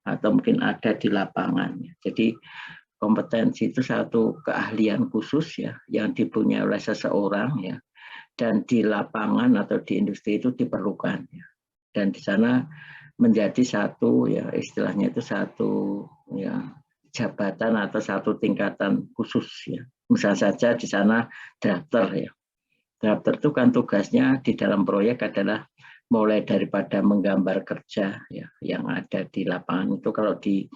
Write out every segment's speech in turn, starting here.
atau mungkin ada di lapangan. Jadi kompetensi itu satu keahlian khusus ya yang dipunyai oleh seseorang ya, dan di lapangan atau di industri itu diperlukan ya. Dan di sana menjadi satu ya istilahnya itu satu ya jabatan atau satu tingkatan khusus ya. Misal saja di sana drafter ya. Drafter itu kan tugasnya di dalam proyek adalah mulai daripada menggambar kerja ya yang ada di lapangan itu kalau di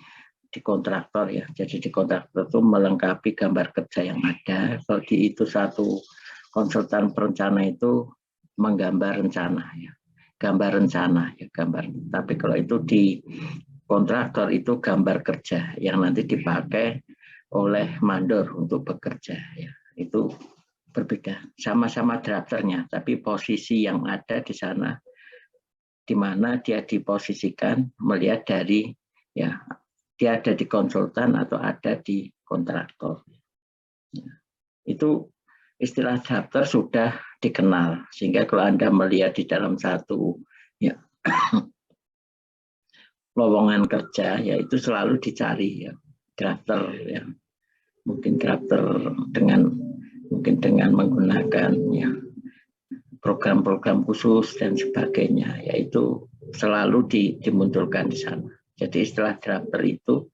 kontraktor ya. Jadi di kontraktor itu melengkapi gambar kerja yang ada. Kalau di itu satu konsultan perencana itu menggambar rencana ya. Gambar rencana ya gambar. Tapi kalau itu di kontraktor itu gambar kerja yang nanti dipakai oleh mandor untuk bekerja ya. Itu berbeda. Sama-sama drafternya, tapi posisi yang ada di sana di mana dia diposisikan melihat dari ya dia ada di konsultan atau ada di kontraktor. Ya. Itu istilah drafter sudah dikenal sehingga kalau Anda melihat di dalam satu ya lowongan kerja ya itu selalu dicari ya drafter ya. Mungkin drafter dengan menggunakan ya program-program khusus dan sebagainya, yaitu selalu dimunculkan di sana. Jadi istilah drafter itu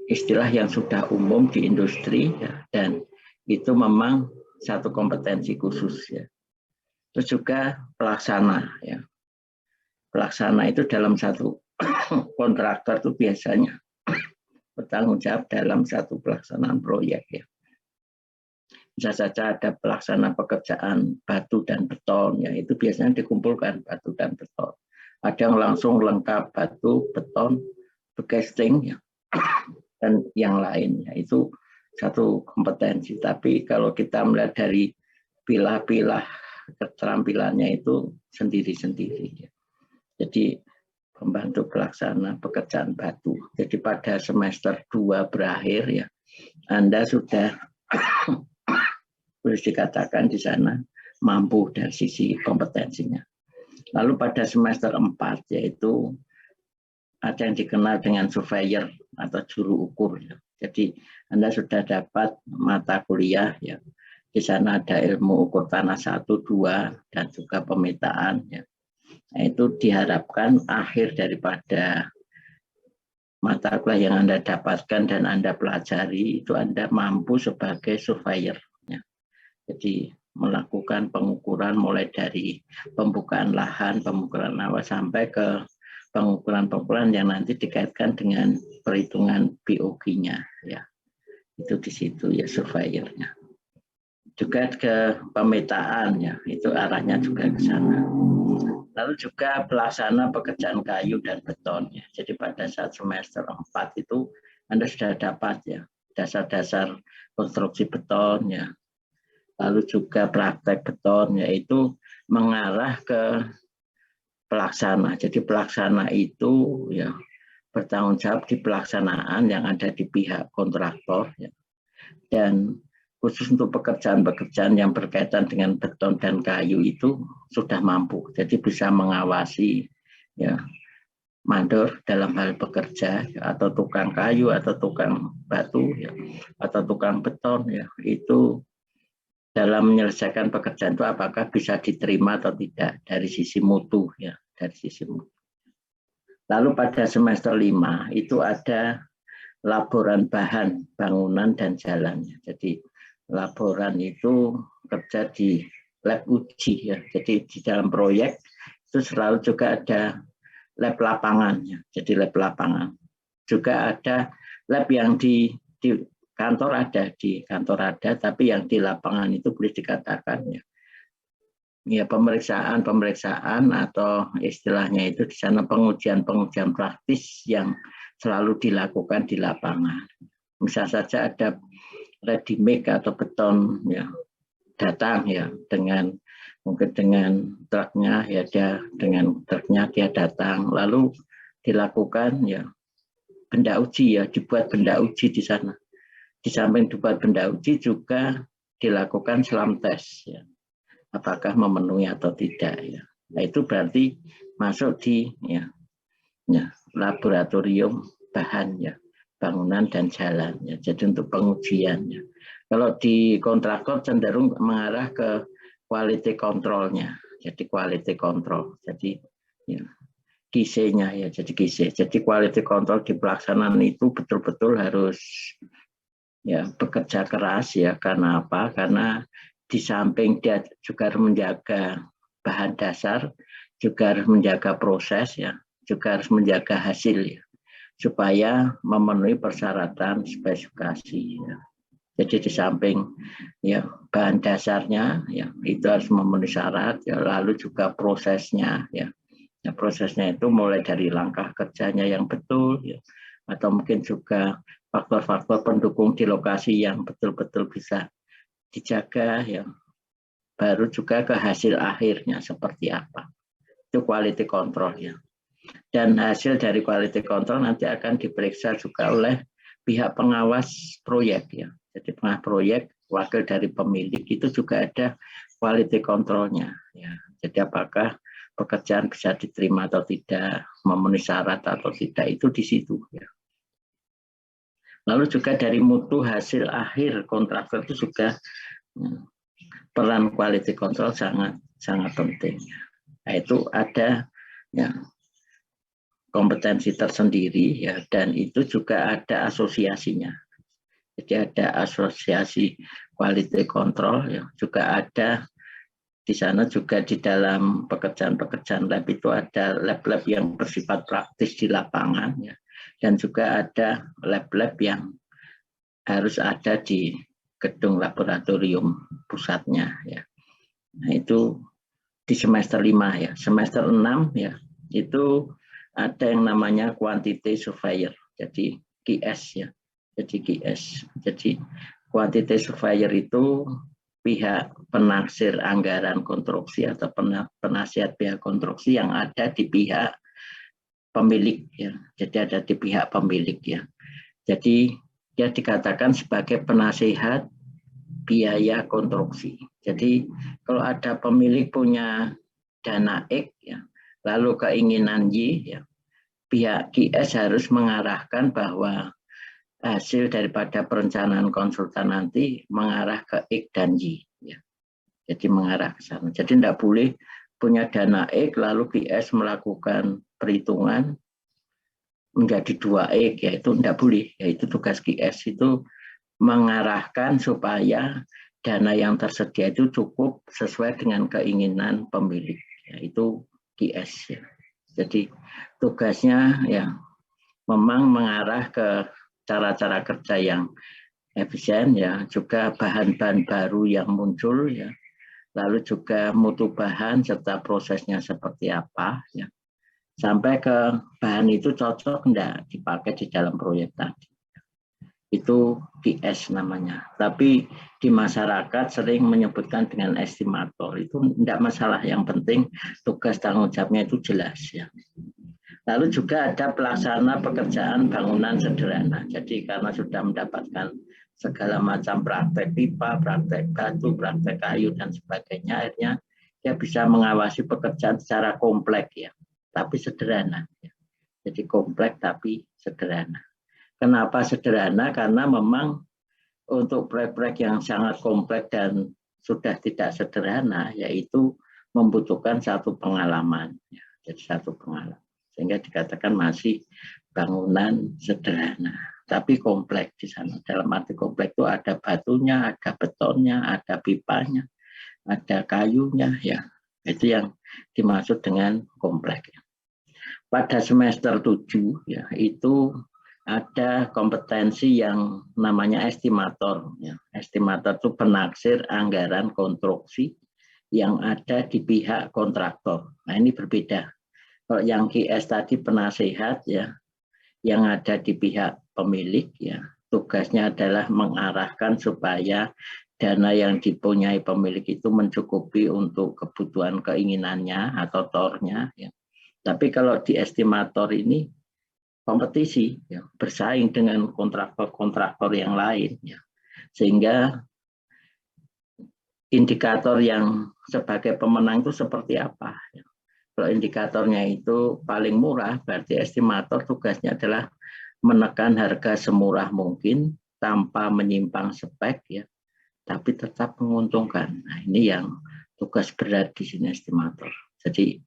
istilah yang sudah umum di industri ya, dan itu memang satu kompetensi khusus ya. Terus juga pelaksana ya. Pelaksana itu dalam satu kontraktor itu biasanya bertanggung jawab dalam satu pelaksanaan proyek ya. Bisa saja ada pelaksana pekerjaan batu dan beton, ya itu biasanya dikumpulkan batu dan beton. Ada yang langsung lengkap batu, beton, casting, ya, dan yang lainnya itu satu kompetensi. Tapi kalau kita melihat dari pilah-pilah keterampilannya itu sendiri-sendiri. Ya. Jadi pembantu pelaksana pekerjaan batu. Jadi pada semester 2 berakhir ya, Anda sudah boleh dikatakan di sana mampu dari sisi kompetensinya. Lalu pada semester 4 yaitu ada yang dikenal dengan surveyor atau juru ukur. Ya. Jadi Anda sudah dapat mata kuliah ya. Di sana ada ilmu ukur tanah 1, 2 dan juga pemetaan ya. Nah, itu diharapkan akhir daripada mata kuliah yang Anda dapatkan dan Anda pelajari itu Anda mampu sebagai surveyor. Jadi melakukan pengukuran mulai dari pembukaan lahan, pengukuran awal sampai ke pengukuran yang nanti dikaitkan dengan perhitungan BOG-nya ya. Itu di situ ya surveyornya. Juga ke pemetaan ya, itu arahnya juga ke sana. Lalu juga pelaksana pekerjaan kayu dan beton ya. Jadi pada saat semester 4 itu Anda sudah dapat ya dasar-dasar konstruksi beton ya. Lalu juga praktek beton yaitu mengarah ke pelaksana. Jadi pelaksana itu ya bertanggung jawab di pelaksanaan yang ada di pihak kontraktor ya. Dan khusus untuk pekerjaan-pekerjaan yang berkaitan dengan beton dan kayu itu sudah mampu. Jadi bisa mengawasi ya mandor dalam hal bekerja ya, atau tukang kayu atau tukang batu ya, atau tukang beton ya itu dalam menyelesaikan pekerjaan itu apakah bisa diterima atau tidak dari sisi mutu ya, dari sisi mutu. Lalu pada semester 5 itu ada laporan bahan bangunan dan jalan. Jadi laporan itu kerja di lab uji ya. Jadi di dalam proyek itu selalu juga ada lab lapangan ya. Jadi lab lapangan. Juga ada lab yang di kantor ada, di kantor ada, tapi yang di lapangan itu boleh dikatakan ya pemeriksaan atau istilahnya itu di sana pengujian praktis yang selalu dilakukan di lapangan. Misal saja ada ready mix atau beton ya datang ya mungkin dengan truknya ya dia datang lalu dilakukan ya benda uji ya dibuat benda uji di sana. Di samping dibuat benda uji juga dilakukan SLAM test ya. Apakah memenuhi atau tidak ya. Nah, itu berarti masuk di laboratorium bahan ya, bangunan dan jalan ya. Jadi untuk pengujian ya. Kalau di kontraktor cenderung mengarah ke quality control-nya. Jadi quality control. Jadi ya, GC-nya ya, jadi GC. Jadi quality control di pelaksanaan itu betul-betul harus ya bekerja keras ya. Karena apa? Karena di samping dia juga harus menjaga bahan dasar, juga harus menjaga proses ya, juga harus menjaga hasil ya, supaya memenuhi persyaratan spesifikasi ya. Jadi di samping ya bahan dasarnya ya itu harus memenuhi syarat ya, lalu juga prosesnya ya. Ya, prosesnya itu mulai dari langkah kerjanya yang betul ya, atau mungkin juga faktor-faktor pendukung di lokasi yang betul-betul bisa dijaga ya. Baru juga ke hasil akhirnya seperti apa. Itu quality control ya. Dan hasil dari quality control nanti akan diperiksa juga oleh pihak pengawas proyek ya. Jadi pengawas proyek, wakil dari pemilik itu juga ada quality controlnya ya. Jadi apakah pekerjaan bisa diterima atau tidak, memenuhi syarat atau tidak, itu di situ ya. Lalu juga dari mutu hasil akhir kontraktor itu juga peran quality control sangat penting. Nah, itu ada ya kompetensi tersendiri ya, dan itu juga ada asosiasinya. Jadi ada asosiasi quality control ya, juga ada di sana juga di dalam pekerjaan-pekerjaan lab itu ada lab-lab yang bersifat praktis di lapangan ya, dan juga ada lab-lab yang harus ada di gedung laboratorium pusatnya ya. Nah, itu di semester 5 ya. Semester 6 ya, itu ada yang namanya quantity surveyor. Jadi QS ya. Jadi QS. Jadi quantity surveyor itu pihak penaksir anggaran konstruksi atau penasihat pihak konstruksi yang ada di pihak pemilik ya. Jadi ada di pihak pemilik ya. Jadi dia dikatakan sebagai penasihat biaya konstruksi. Jadi kalau ada pemilik punya dana X ya, lalu keinginan Y ya, pihak QS harus mengarahkan bahwa hasil daripada perencanaan konsultan nanti mengarah ke X dan Y ya. Jadi mengarah ke sana. Jadi tidak boleh punya dana X lalu QS melakukan perhitungan menjadi 2X ya, itu tidak boleh. Yaitu tugas QS itu mengarahkan supaya dana yang tersedia itu cukup sesuai dengan keinginan pemilik, yaitu QS ya. Jadi tugasnya ya memang mengarah ke cara-cara kerja yang efisien ya, juga bahan-bahan baru yang muncul ya, lalu juga mutu bahan serta prosesnya seperti apa ya, sampai ke bahan itu cocok enggak dipakai di dalam proyek tadi. Itu QS namanya. Tapi di masyarakat sering menyebutkan dengan estimator. Itu tidak masalah, yang penting tugas tanggung jawabnya itu jelas ya. Lalu juga ada pelaksana pekerjaan bangunan sederhana. Jadi karena sudah mendapatkan segala macam praktek pipa, praktek batu, praktek kayu dan sebagainya, akhirnya dia bisa mengawasi pekerjaan secara kompleks ya, tapi sederhana. Jadi kompleks tapi sederhana. Kenapa sederhana? Karena memang untuk proyek-proyek yang sangat kompleks dan sudah tidak sederhana, yaitu membutuhkan satu pengalaman. Ya, jadi satu pengalaman. Sehingga dikatakan masih bangunan sederhana, tapi kompleks di sana. Dalam arti kompleks itu ada batunya, ada betonnya, ada pipanya, ada kayunya. Ya, itu yang dimaksud dengan kompleks. Pada semester 7 ya, itu ada kompetensi yang namanya estimator. Ya. Estimator itu penaksir anggaran konstruksi yang ada di pihak kontraktor. Nah, ini berbeda. Kalau yang QS tadi penasihat ya, yang ada di pihak pemilik ya, tugasnya adalah mengarahkan supaya dana yang dipunyai pemilik itu mencukupi untuk kebutuhan keinginannya atau tornya. Ya. Tapi kalau di estimator ini kompetisi ya, bersaing dengan kontraktor-kontraktor yang lain ya, sehingga indikator yang sebagai pemenang itu seperti apa ya. Kalau indikatornya itu paling murah, berarti estimator tugasnya adalah menekan harga semurah mungkin tanpa menyimpang spek ya, tapi tetap menguntungkan. Nah, ini yang tugas berat di sini estimator. Jadi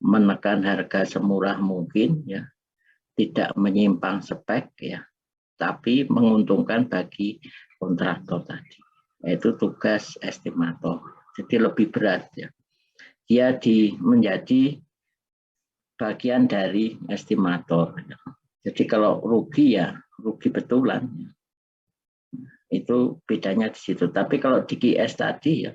menekan harga semurah mungkin ya, tidak menyimpang spek ya, tapi menguntungkan bagi kontraktor tadi. Itu tugas estimator. Jadi lebih berat ya. Dia menjadi bagian dari estimator. Jadi kalau rugi ya rugi betulan. Itu bedanya di situ. Tapi kalau di QS tadi ya,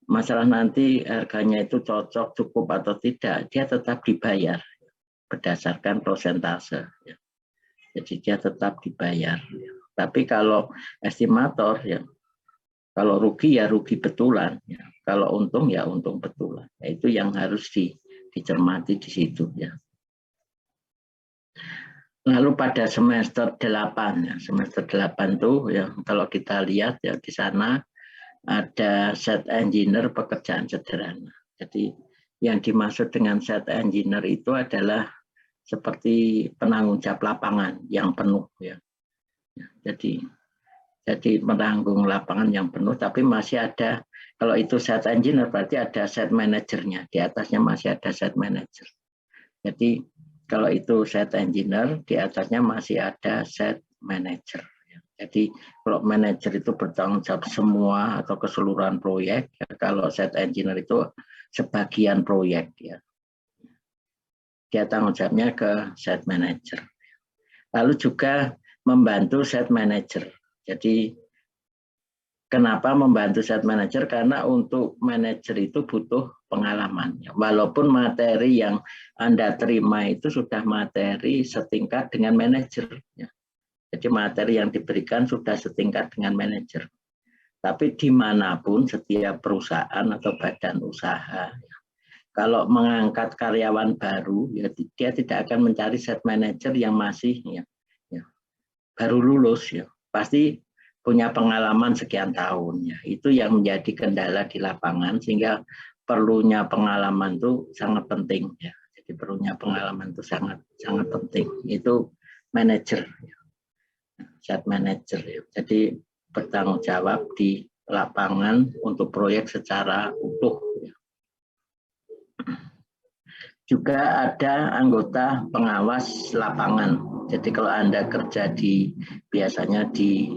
masalah nanti harganya itu cocok, cukup atau tidak, dia tetap dibayar berdasarkan prosentase. Ya. Jadi dia tetap dibayar. Ya. Tapi kalau estimator ya, kalau rugi ya rugi betulan. Ya. Kalau untung ya untung betulan. Ya, itu yang harus dicermati di situ ya. Lalu pada semester 8 ya, semester 8 tuh ya kalau kita lihat ya di sana ada set engineer pekerjaan sederhana. Jadi yang dimaksud dengan set engineer itu adalah seperti penanggung jawab lapangan yang penuh ya. Jadi menanggung lapangan yang penuh, tapi masih ada, kalau itu set engineer berarti ada set manajernya, di atasnya masih ada set manager. Jadi kalau itu set engineer, di atasnya masih ada set manager. Jadi kalau manajer itu bertanggung jawab semua atau keseluruhan proyek, ya, kalau set engineer itu sebagian proyek ya. Dia tanggung jawabnya ke set manager. Lalu juga membantu set manager. Jadi kenapa membantu set manager? Karena untuk manajer itu butuh pengalaman. Walaupun materi yang Anda terima itu sudah materi setingkat dengan manajer. Ya. Jadi materi yang diberikan sudah setingkat dengan manajer. Tapi dimanapun setiap perusahaan atau badan usaha, kalau mengangkat karyawan baru, ya dia tidak akan mencari set manager yang masih ya, baru lulus, ya pasti punya pengalaman sekian tahun. Ya. Itu yang menjadi kendala di lapangan, sehingga perlunya pengalaman itu sangat penting. Ya. Jadi perlunya pengalaman itu sangat penting. Itu manajer. Ya. Set manager ya. Jadi bertanggung jawab di lapangan untuk proyek secara utuh ya. Juga ada anggota pengawas lapangan. Jadi kalau Anda kerja biasanya di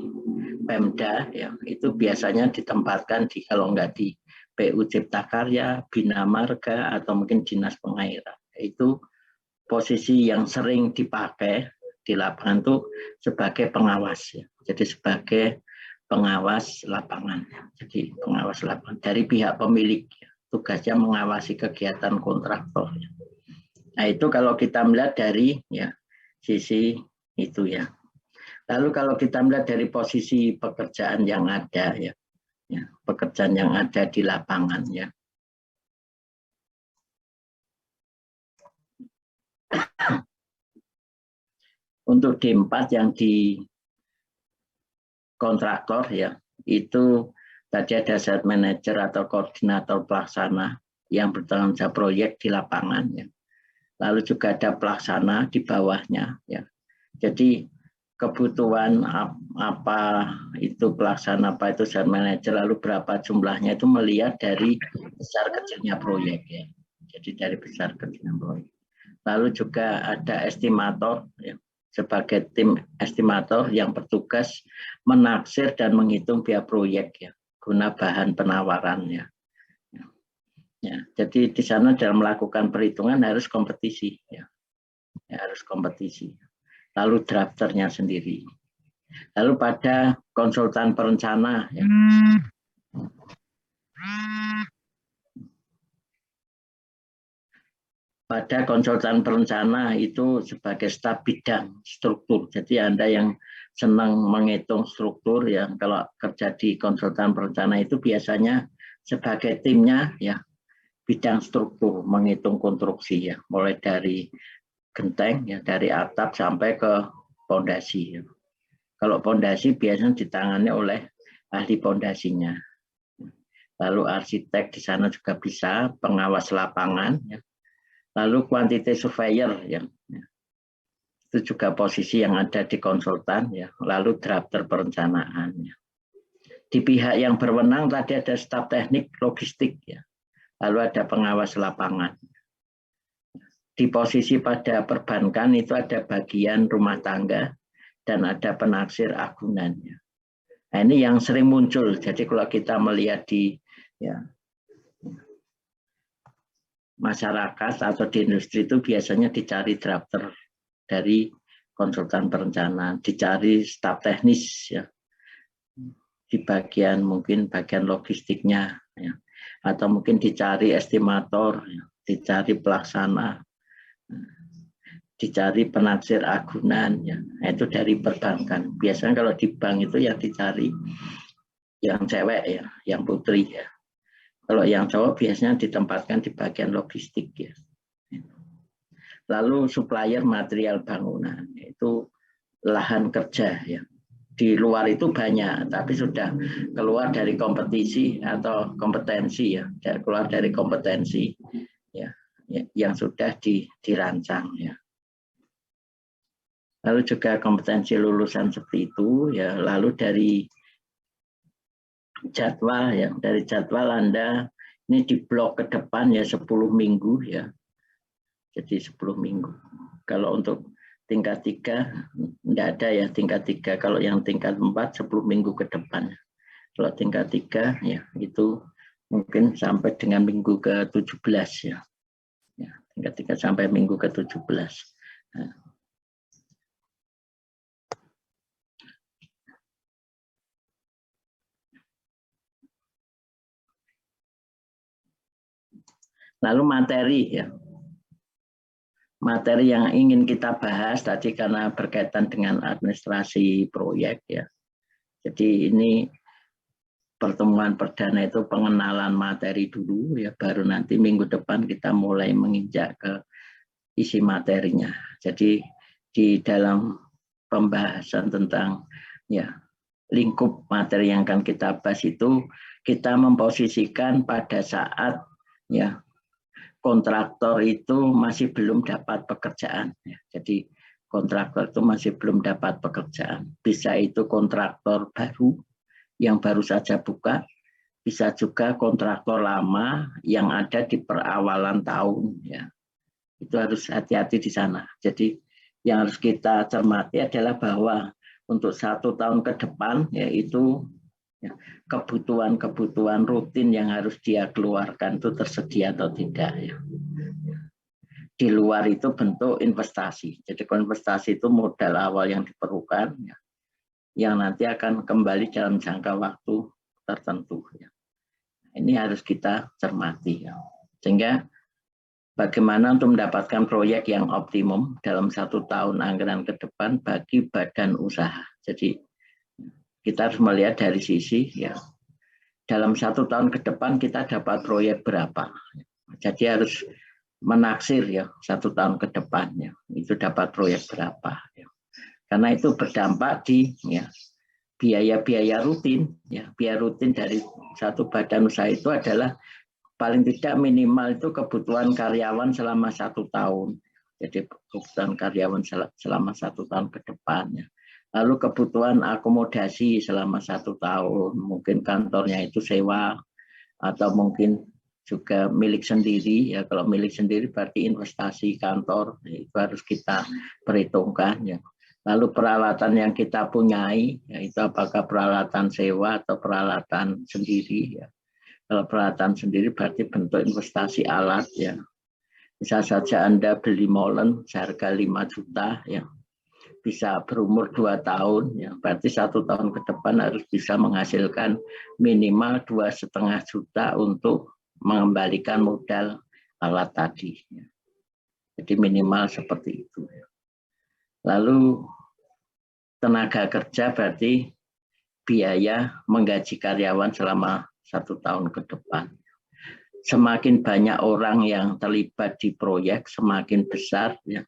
Pemda ya, itu biasanya ditempatkan kalau enggak di PU Cipta Karya, Bina Marga atau mungkin Dinas Pengairan. Itu posisi yang sering dipakai di lapangan itu sebagai pengawas ya. Jadi sebagai pengawas lapangan. Jadi pengawas lapangan dari pihak pemilik ya. Tugasnya mengawasi kegiatan kontraktor. Ya. Nah, itu kalau kita melihat dari ya sisi itu ya. Lalu kalau kita melihat dari posisi pekerjaan yang ada ya. Ya, pekerjaan yang ada di lapangan ya. Untuk D4 yang di kontraktor ya, itu tadi ada set manager atau koordinator pelaksana yang bertanggung jawab proyek di lapangan ya. Lalu juga ada pelaksana di bawahnya ya. Jadi kebutuhan apa itu pelaksana, apa itu set manager, lalu berapa jumlahnya itu melihat dari besar kecilnya proyek ya. Jadi dari besar kecilnya proyek. Lalu juga ada estimator ya, sebagai tim estimator yang bertugas menaksir dan menghitung biaya proyek ya, guna bahan penawarannya. Ya, jadi di sana dalam melakukan perhitungan harus kompetisi ya. Ya, harus kompetisi. Lalu drafternya sendiri. Lalu pada konsultan perencana ya. Pada konsultan perencana itu sebagai staf bidang struktur. Jadi Anda yang senang menghitung struktur ya, kalau kerja di konsultan perencana itu biasanya sebagai timnya ya bidang struktur, menghitung konstruksi ya, mulai dari genteng ya, dari atap sampai ke pondasi ya. Kalau pondasi biasanya ditangani oleh ahli pondasinya. Lalu arsitek di sana juga bisa, pengawas lapangan ya. Lalu quantity surveyor ya. Itu juga posisi yang ada di konsultan ya. Lalu drafter perencanaan ya. Di pihak yang berwenang tadi ada staf teknik logistik ya. Lalu ada pengawas lapangan. Di posisi pada perbankan itu ada bagian rumah tangga dan ada penaksir agunan ya. Nah, ini yang sering muncul. Jadi kalau kita melihat di ya, masyarakat atau di industri itu biasanya dicari drafter dari konsultan perencanaan, dicari staf teknis ya, di bagian mungkin bagian logistiknya ya, atau mungkin dicari estimator, ya, dicari pelaksana, dicari penaksir agunan ya. Nah, itu dari perbankan. Biasanya kalau di bank itu yang dicari yang cewek ya, yang putri ya. Kalau yang cowok biasanya ditempatkan di bagian logistik ya. Lalu supplier material bangunan, itu lahan kerja ya. Di luar itu banyak, tapi sudah keluar dari kompetisi atau kompetensi ya, keluar dari kompetensi ya, yang sudah dirancang ya. Lalu juga kompetensi lulusan seperti itu ya. Lalu dari jadwal ya, dari jadwal Anda ini di blok ke depan ya 10 minggu ya. Jadi 10 minggu. Kalau untuk tingkat 3 enggak ada ya tingkat 3. Kalau yang tingkat 4 10 minggu ke depan. Kalau tingkat 3 ya itu mungkin sampai dengan minggu ke-17 ya. Ya, tingkat 3 sampai minggu ke-17. Nah. Lalu materi ya. Materi yang ingin kita bahas tadi karena berkaitan dengan administrasi proyek ya. Jadi ini pertemuan perdana itu pengenalan materi dulu ya, baru nanti minggu depan kita mulai menginjak ke isi materinya. Jadi di dalam pembahasan tentang ya lingkup materi yang akan kita bahas itu kita memposisikan pada saat ya kontraktor itu masih belum dapat pekerjaan. Jadi kontraktor itu masih belum dapat pekerjaan. Bisa itu kontraktor baru yang baru saja buka, bisa juga kontraktor lama yang ada di perawalan tahun. Ya. Itu harus hati-hati di sana. Jadi yang harus kita cermati adalah bahwa untuk 1 tahun ke depan yaitu kebutuhan-kebutuhan rutin yang harus dia keluarkan itu tersedia atau tidak ya. Di luar itu bentuk investasi. Jadi investasi itu modal awal yang diperlukan ya, yang nanti akan kembali dalam jangka waktu tertentu ya. Ini harus kita cermati ya. Sehingga bagaimana untuk mendapatkan proyek yang optimum dalam 1 tahun anggaran ke depan bagi badan usaha. Jadi kita harus melihat dari sisi ya dalam 1 tahun ke depan kita dapat proyek berapa. Jadi harus menaksir ya 1 tahun ke depannya itu dapat proyek berapa. Ya. Karena itu berdampak di ya biaya-biaya rutin ya, biaya rutin dari satu badan usaha itu adalah paling tidak minimal itu kebutuhan karyawan selama 1 tahun. Jadi kebutuhan karyawan selama 1 tahun ke depannya. Lalu kebutuhan akomodasi selama 1 tahun, mungkin kantornya itu sewa atau mungkin juga milik sendiri ya. Kalau milik sendiri berarti investasi kantor itu harus kita perhitungkan ya. Lalu peralatan yang kita punyai yaitu apakah peralatan sewa atau peralatan sendiri ya. Kalau peralatan sendiri berarti bentuk investasi alat ya. Bisa saja Anda beli molen seharga 5 juta ya. Bisa berumur 2 tahun ya, berarti 1 tahun ke depan harus bisa menghasilkan minimal 2,5 juta untuk mengembalikan modal alat tadi ya. Jadi minimal seperti itu ya. Lalu tenaga kerja berarti biaya menggaji karyawan selama 1 tahun ke depan. Semakin banyak orang yang terlibat di proyek semakin besar ya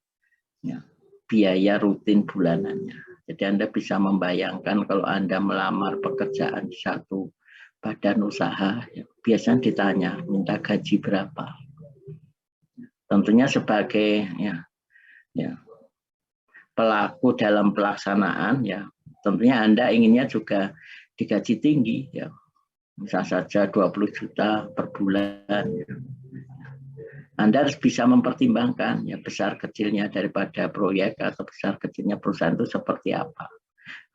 biaya rutin bulanannya. Jadi Anda bisa membayangkan kalau Anda melamar pekerjaan di satu badan usaha, ya, biasanya ditanya minta gaji berapa. tentunya sebagai pelaku dalam pelaksanaan, ya tentunya Anda inginnya juga digaji tinggi, ya bisa saja 20 juta per bulan. Anda harus bisa mempertimbangkan ya besar kecilnya daripada proyek atau besar kecilnya perusahaan itu seperti apa.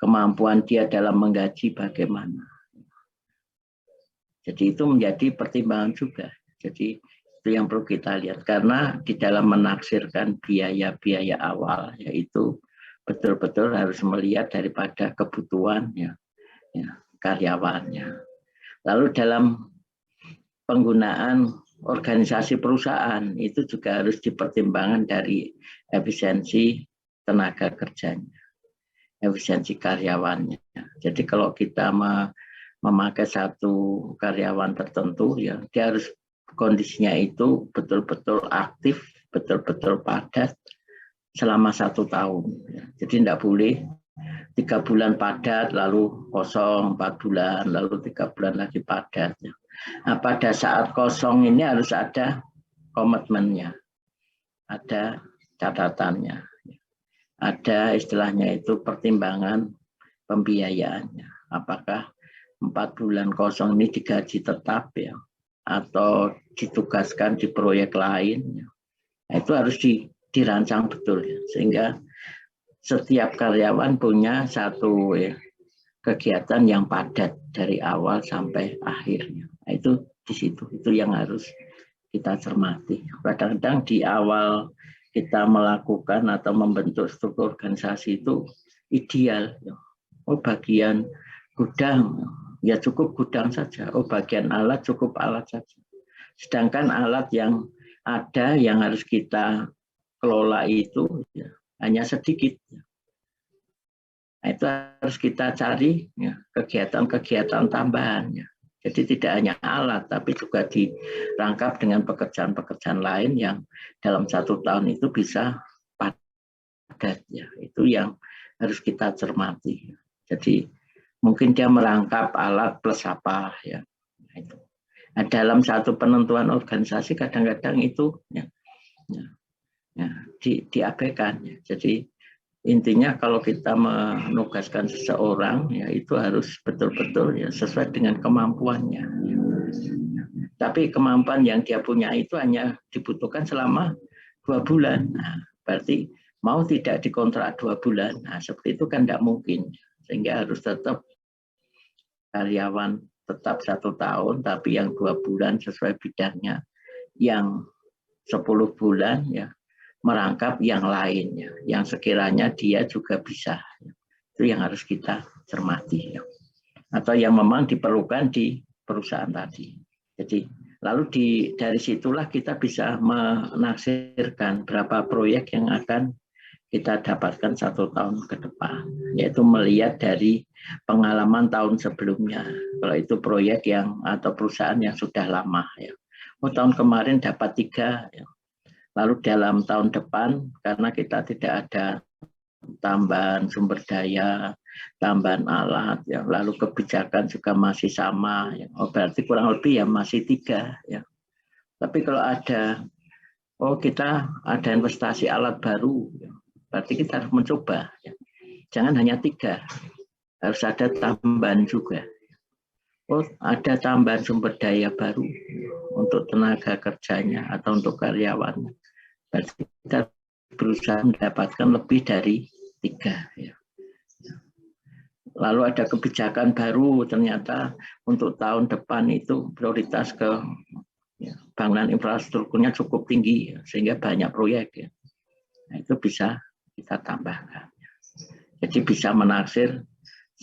Kemampuan dia dalam menggaji bagaimana. Jadi itu menjadi pertimbangan juga. Jadi itu yang perlu kita lihat. Karena di dalam menaksirkan biaya-biaya awal, yaitu betul-betul harus melihat daripada kebutuhan karyawannya. Lalu dalam penggunaan organisasi perusahaan itu juga harus dipertimbangkan dari efisiensi tenaga kerjanya, efisiensi karyawannya. Jadi kalau kita memakai satu karyawan tertentu, ya dia harus kondisinya itu betul-betul aktif, betul-betul padat selama 1 tahun. Jadi tidak boleh 3 bulan padat, lalu kosong 4 bulan, lalu 3 bulan lagi padat. Nah, pada saat kosong ini harus ada komitmennya, ada catatannya, ada istilahnya itu pertimbangan pembiayaannya. Apakah 4 bulan kosong ini digaji tetap ya, atau ditugaskan di proyek lain? Nah, itu harus dirancang betul ya, sehingga setiap karyawan punya satu kegiatan yang padat dari awal sampai akhirnya. Nah, itu di situ itu yang harus kita cermati. Kadang-kadang di awal kita melakukan atau membentuk struktur organisasi itu ideal. Oh, bagian gudang ya cukup gudang saja. Oh, bagian alat cukup alat saja. Sedangkan alat yang ada yang harus kita kelola itu ya, hanya sedikit. Nah, itu harus kita cari kegiatan-kegiatan tambahan. Ya. Jadi tidak hanya alat, tapi juga dirangkap dengan pekerjaan-pekerjaan lain yang dalam 1 tahun itu bisa padat. Ya. Itu yang harus kita cermati. Jadi mungkin dia merangkap alat plus apa. Ya. Nah, dalam satu penentuan organisasi kadang-kadang itu diabaikan. Ya. Jadi intinya kalau kita menugaskan seseorang ya itu harus betul-betul ya sesuai dengan kemampuannya. Tapi kemampuan yang dia punya itu hanya dibutuhkan selama 2 bulan. Nah, berarti mau tidak dikontrak 2 bulan. Nah, seperti itu kan tidak mungkin. Sehingga harus tetap karyawan tetap 1 tahun, tapi yang 2 bulan sesuai bidangnya. Yang 10 bulan ya merangkap yang lainnya, yang sekiranya dia juga bisa. Itu yang harus kita cermati. Atau yang memang diperlukan di perusahaan tadi. Jadi lalu dari situlah kita bisa menaksirkan berapa proyek yang akan kita dapatkan 1 tahun ke depan. Yaitu melihat dari pengalaman tahun sebelumnya. Kalau itu proyek yang atau perusahaan yang sudah lama. Ya. Oh, tahun kemarin dapat 3, ya. Lalu dalam tahun depan, karena kita tidak ada tambahan sumber daya, tambahan alat, ya, lalu kebijakan juga masih sama, ya. Oh, berarti kurang lebih ya masih 3. Ya. Tapi kalau ada, kita ada investasi alat baru, ya, berarti kita harus mencoba. Ya. Jangan hanya 3, harus ada tambahan juga. Oh, ada tambahan sumber daya baru untuk tenaga kerjanya atau untuk karyawannya. Berarti kita berusaha mendapatkan lebih dari 3. Ya. Lalu ada kebijakan baru, ternyata untuk tahun depan itu prioritas ke bangunan infrastrukturnya cukup tinggi, ya, sehingga banyak proyek. Ya. Nah, itu bisa kita tambahkan. Ya. Jadi bisa menaksir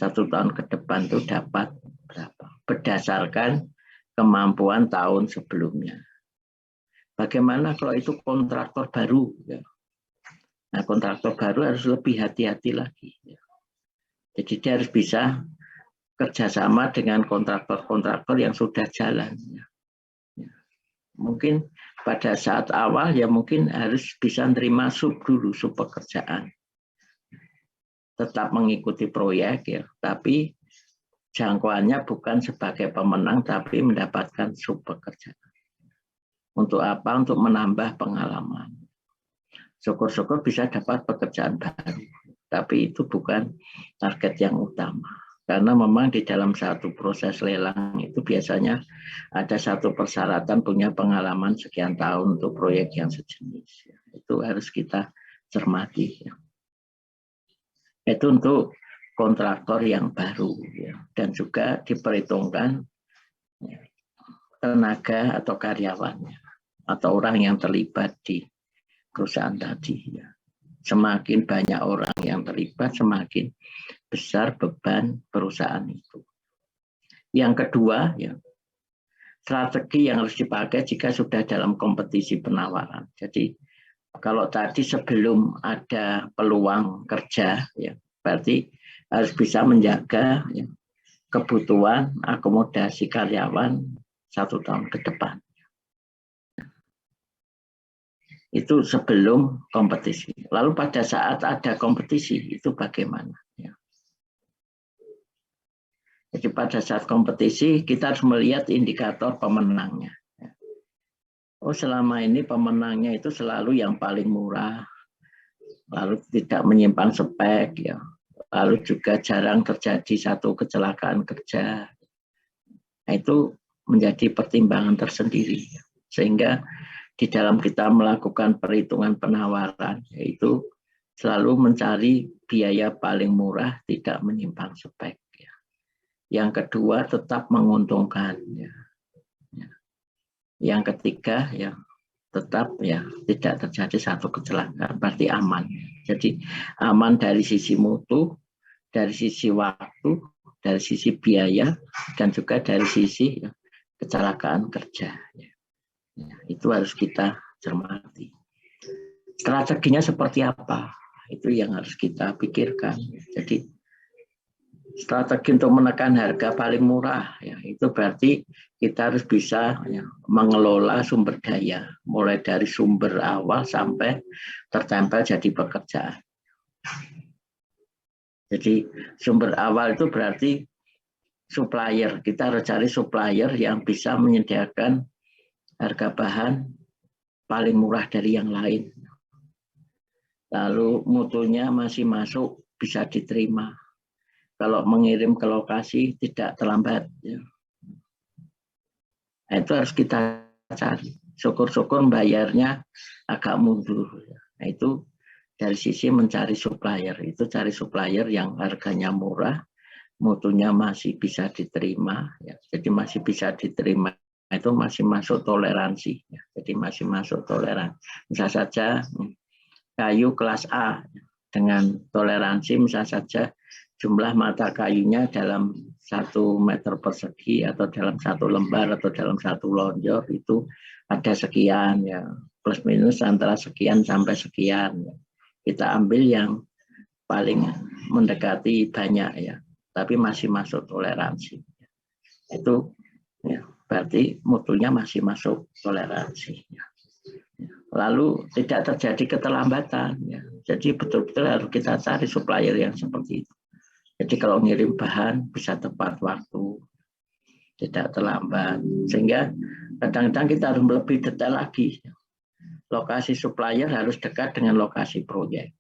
1 tahun ke depan itu dapat berapa berdasarkan kemampuan tahun sebelumnya. Bagaimana kalau itu kontraktor baru? Ya. Nah, kontraktor baru harus lebih hati-hati lagi. Ya. Jadi dia harus bisa kerjasama dengan kontraktor-kontraktor yang sudah jalan. Ya. Ya. Mungkin pada saat awal ya mungkin harus bisa menerima sub pekerjaan. Tetap mengikuti proyek ya, tapi jangkauannya bukan sebagai pemenang tapi mendapatkan sub pekerjaan. Untuk apa? Untuk menambah pengalaman. Syukur-syukur bisa dapat pekerjaan baru. Tapi itu bukan target yang utama. Karena memang di dalam satu proses lelang itu biasanya ada satu persyaratan punya pengalaman sekian tahun untuk proyek yang sejenis. Itu harus kita cermati. Itu untuk kontraktor yang baru. Dan juga diperhitungkan tenaga atau karyawannya. Atau orang yang terlibat di perusahaan tadi. Semakin banyak orang yang terlibat, semakin besar beban perusahaan itu. Yang kedua, strategi yang harus dipakai jika sudah dalam kompetisi penawaran. Jadi kalau tadi sebelum ada peluang kerja, berarti harus bisa menjaga kebutuhan akomodasi karyawan 1 tahun ke depan. Itu sebelum kompetisi. Lalu pada saat ada kompetisi, itu bagaimana? Jadi pada saat kompetisi, kita harus melihat indikator pemenangnya. Oh, selama ini pemenangnya itu selalu yang paling murah, lalu tidak menyimpang spek, lalu juga jarang terjadi satu kecelakaan kerja. Nah, itu menjadi pertimbangan tersendiri. Sehingga di dalam kita melakukan perhitungan penawaran, yaitu selalu mencari biaya paling murah, tidak menyimpang spek. Yang kedua, tetap menguntungkan. Yang ketiga, tetap tidak terjadi satu kecelakaan, berarti aman. Jadi aman dari sisi mutu, dari sisi waktu, dari sisi biaya, dan juga dari sisi kecelakaan kerja. Itu harus kita cermati. Strateginya seperti apa? Itu yang harus kita pikirkan. Jadi strategi untuk menekan harga paling murah, itu berarti kita harus bisa mengelola sumber daya, mulai dari sumber awal sampai tertempel jadi pekerjaan. Jadi sumber awal itu berarti supplier. Kita harus cari supplier yang bisa menyediakan harga bahan paling murah dari yang lain. Lalu mutunya masih masuk, bisa diterima. Kalau mengirim ke lokasi tidak terlambat. Nah, itu harus kita cari. Syukur-syukur bayarnya agak mundur. Nah, itu dari sisi mencari supplier. Itu cari supplier yang harganya murah, mutunya masih bisa diterima. Jadi masih bisa diterima. Itu masih masuk toleransi. Jadi masih masuk toleransi. Bisa saja kayu kelas A dengan toleransi, misalnya saja jumlah mata kayunya dalam 1 meter persegi atau dalam 1 lembar atau dalam 1 lonjor itu ada sekian, plus minus antara sekian sampai sekian. Kita ambil yang paling mendekati banyak, tapi masih masuk toleransi. Itu berarti mutunya masih masuk toleransi. Lalu tidak terjadi keterlambatan. Jadi betul-betul harus kita cari supplier yang seperti itu. Jadi kalau ngirim bahan bisa tepat waktu, tidak terlambat. Sehingga kadang-kadang kita harus lebih detail lagi. Lokasi supplier harus dekat dengan lokasi proyek.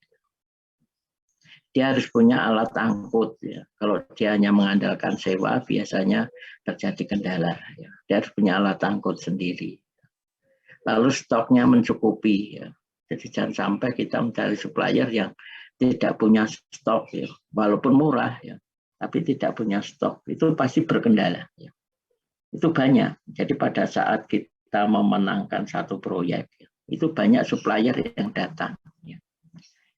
Dia harus punya alat angkut. Kalau dia hanya mengandalkan sewa, biasanya terjadi kendala. Dia harus punya alat angkut sendiri. Lalu stoknya mencukupi. Jadi jangan sampai kita mencari supplier yang tidak punya stok, walaupun murah, tapi tidak punya stok, itu pasti berkendala. Itu banyak. Jadi pada saat kita memenangkan satu proyek, itu banyak supplier yang datang,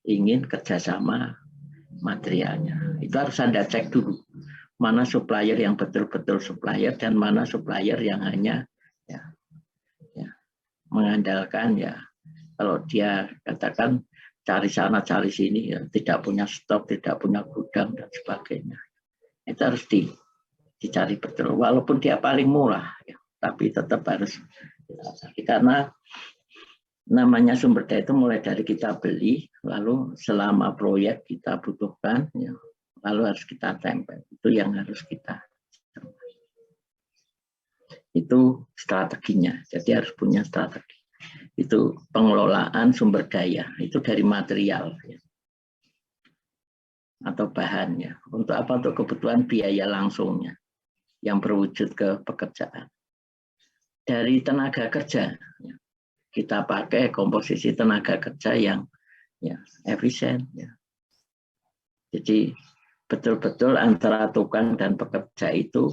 ingin kerjasama materialnya. Itu harus Anda cek dulu, mana supplier yang betul-betul supplier dan mana supplier yang hanya mengandalkan kalau dia katakan cari sana cari sini, tidak punya stok, tidak punya gudang dan sebagainya. Itu harus dicari betul, walaupun dia paling murah, tapi tetap harus dicari. Karena namanya sumber daya itu mulai dari kita beli, lalu selama proyek kita butuhkan, lalu harus kita tempel. Itu yang harus kita. Itu strateginya. Jadi harus punya strategi. Itu pengelolaan sumber daya. Itu dari material ya, atau bahannya. Untuk apa? Untuk kebutuhan biaya langsungnya yang berwujud ke pekerjaan. Dari tenaga kerja, ya, kita pakai komposisi tenaga kerja yang ya, efisien. Ya. Jadi betul-betul antara tukang dan pekerja itu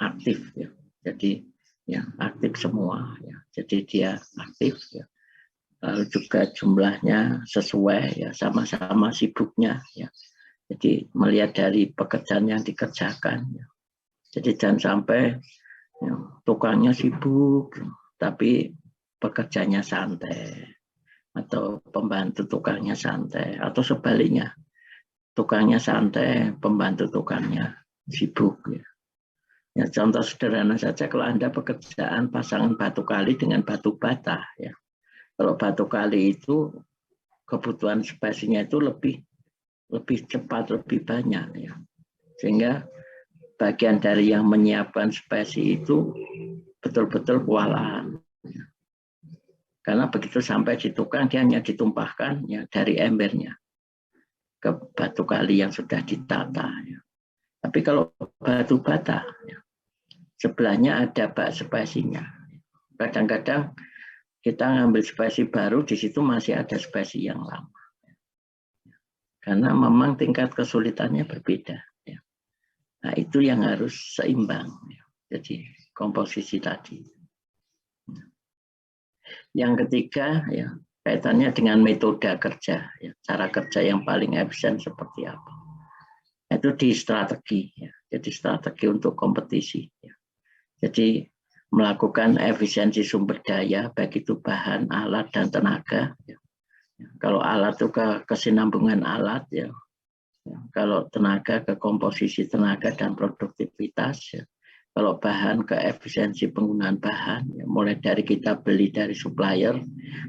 aktif. Ya. Jadi ya aktif semua. Ya. Jadi dia aktif. Ya. Lalu juga jumlahnya sesuai, ya sama-sama sibuknya. Ya. Jadi melihat dari pekerjaan yang dikerjakan. Ya. Jadi jangan sampai ya, tukangnya sibuk, tapi pekerjanya santai, atau pembantu tukangnya santai, atau sebaliknya tukangnya santai, pembantu tukangnya sibuk. Ya. Ya, contoh sederhana saja, kalau Anda pekerjaan pasangan batu kali dengan batu bata, ya. Kalau batu kali itu kebutuhan spesinya itu lebih cepat, lebih banyak, ya. Sehingga bagian dari yang menyiapkan spesi itu betul-betul kewalahan. Karena begitu sampai di tukang, dia hanya ditumpahkan ya dari embernya ke batu kali yang sudah ditata. Ya. Tapi kalau batu bata, ya, sebelahnya ada bak spesinya. Kadang-kadang kita ngambil spesi baru, di situ masih ada spesi yang lama. Karena memang tingkat kesulitannya berbeda. Ya. Nah itu yang harus seimbang. Ya. Jadi komposisi tadi. Yang ketiga, ya kaitannya dengan metode kerja, ya, cara kerja yang paling efisien seperti apa? Itu di strategi, ya. Jadi strategi untuk kompetisi. Ya. Jadi melakukan efisiensi sumber daya, baik itu bahan, alat, dan tenaga. Ya. Kalau alat itu ke kesinambungan alat, ya. Ya. Kalau tenaga ke komposisi tenaga dan produktivitas. Ya. Kalau bahan ke efisiensi penggunaan bahan, ya, mulai dari kita beli dari supplier,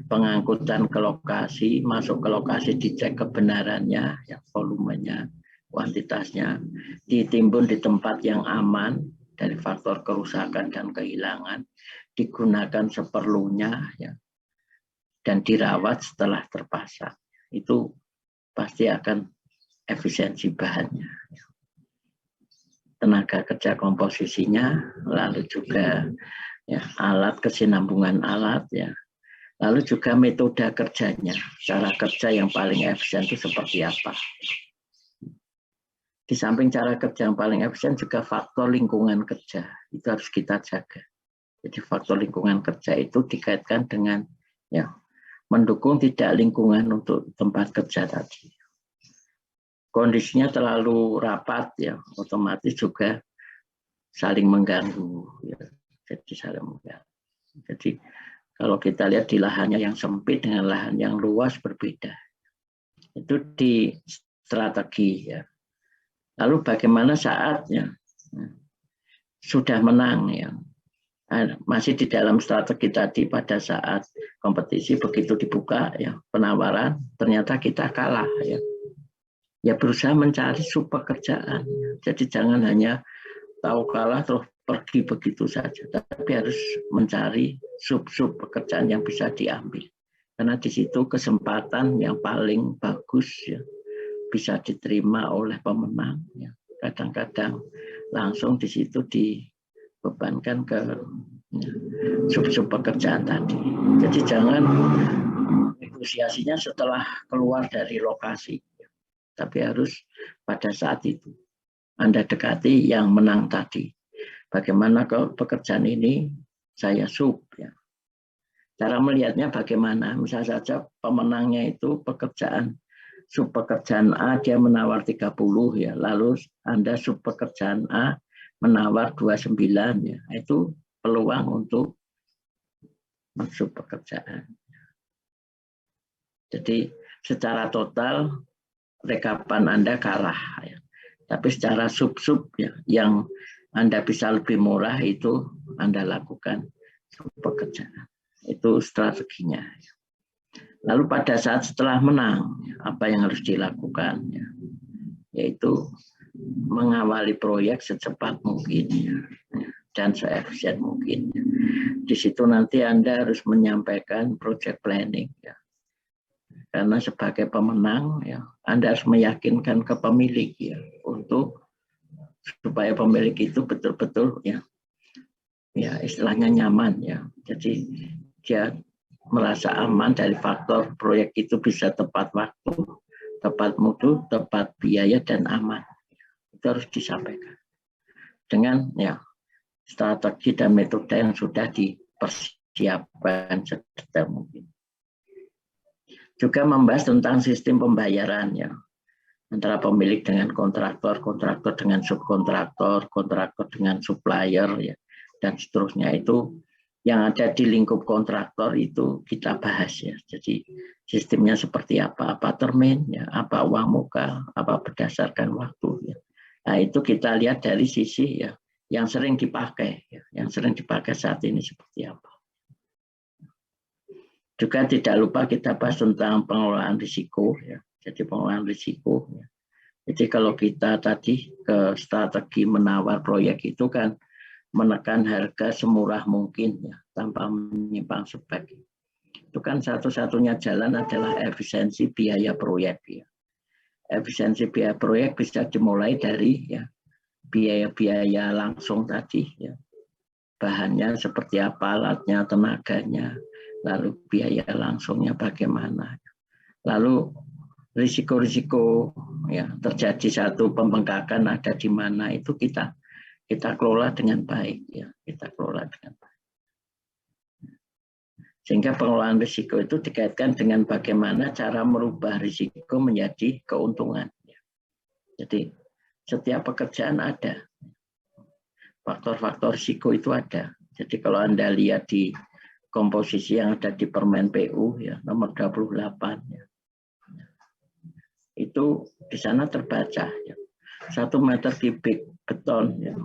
pengangkutan ke lokasi, masuk ke lokasi dicek kebenarannya, ya, volumenya, kuantitasnya, ditimbun di tempat yang aman dari faktor kerusakan dan kehilangan, digunakan seperlunya, ya, dan dirawat setelah terpasang. Itu pasti akan efisiensi bahannya. Ya. Tenaga kerja komposisinya, lalu juga ya, alat, kesinambungan alat, ya, lalu juga metode kerjanya, cara kerja yang paling efisien itu seperti apa. Di samping cara kerja yang paling efisien juga faktor lingkungan kerja, itu harus kita jaga. Jadi faktor lingkungan kerja itu dikaitkan dengan ya mendukung tidak lingkungan untuk tempat kerja tadi. Kondisinya terlalu rapat, ya otomatis juga saling mengganggu, ya. Jadi saling mengganggu. Jadi kalau kita lihat di lahannya yang sempit dengan lahan yang luas berbeda, itu di strategi, ya. Lalu bagaimana saatnya sudah menang, ya, masih di dalam strategi tadi. Pada saat kompetisi begitu dibuka, ya penawaran, ternyata kita kalah, ya. Ya berusaha mencari sub pekerjaan. Jadi jangan hanya tahu kalah terus pergi begitu saja, tapi harus mencari sub-sub pekerjaan yang bisa diambil. Karena di situ kesempatan yang paling bagus, ya, bisa diterima oleh pemenang. Ya. Kadang-kadang langsung di situ dibebankan ke ya, sub-sub pekerjaan tadi. Jadi jangan negosiasinya setelah keluar dari lokasi. Tapi harus pada saat itu Anda dekati yang menang tadi. Bagaimana kalau pekerjaan ini saya sub, ya. Cara melihatnya bagaimana? Misalnya saja pemenangnya itu pekerjaan sub pekerjaan A, dia menawar 30, ya. Lalu Anda sub pekerjaan A menawar 29, ya. Itu peluang untuk masuk pekerjaan. Jadi secara total rekapan Anda kalah, ya. Tapi secara sub-sub, ya, yang Anda bisa lebih murah itu Anda lakukan pekerjaan. Itu strateginya. Ya. Lalu pada saat setelah menang, ya, apa yang harus dilakukan? Ya, yaitu mengawali proyek secepat mungkin. Ya. dan seefisien mungkin. Di situ nanti Anda harus menyampaikan project planning ya. Karena sebagai pemenang ya, Anda harus meyakinkan ke pemilik ya untuk supaya pemilik itu betul-betul ya istilahnya nyaman ya. Jadi dia merasa aman dari faktor proyek itu bisa tepat waktu, tepat mutu, tepat biaya dan aman. Itu harus disampaikan dengan ya strategi dan metode yang sudah dipersiapkan sedetail mungkin. Juga membahas tentang sistem pembayaran ya, antara pemilik dengan kontraktor, kontraktor dengan subkontraktor, kontraktor dengan supplier ya, dan seterusnya. Itu yang ada di lingkup kontraktor itu kita bahas ya. Jadi sistemnya seperti apa termin ya, apa uang muka, apa berdasarkan waktu ya. Nah itu kita lihat dari sisi ya yang sering dipakai ya, yang sering dipakai saat ini seperti apa. Juga tidak lupa kita bahas tentang pengelolaan risiko ya. Jadi pengelolaan risiko ya. Jadi kalau kita tadi ke strategi menawar proyek itu kan menekan harga semurah mungkin ya tanpa menyimpang spek. Itu kan satu-satunya jalan adalah efisiensi biaya proyek ya. Efisiensi biaya proyek bisa dimulai dari ya biaya-biaya langsung tadi ya. Bahannya seperti apa, alatnya, tenaganya, lalu biaya langsungnya bagaimana. Lalu risiko-risiko ya terjadi satu pembengkakan ada di mana itu kita kelola dengan baik ya, kita kelola dengan baik. Sehingga pengelolaan risiko itu dikaitkan dengan bagaimana cara merubah risiko menjadi keuntungan. Jadi setiap pekerjaan ada faktor-faktor risiko itu ada. Jadi kalau Anda lihat di komposisi yang ada di Permen PU ya nomor 28 ya. Itu di sana terbaca ya. 1 meter kubik beton ya,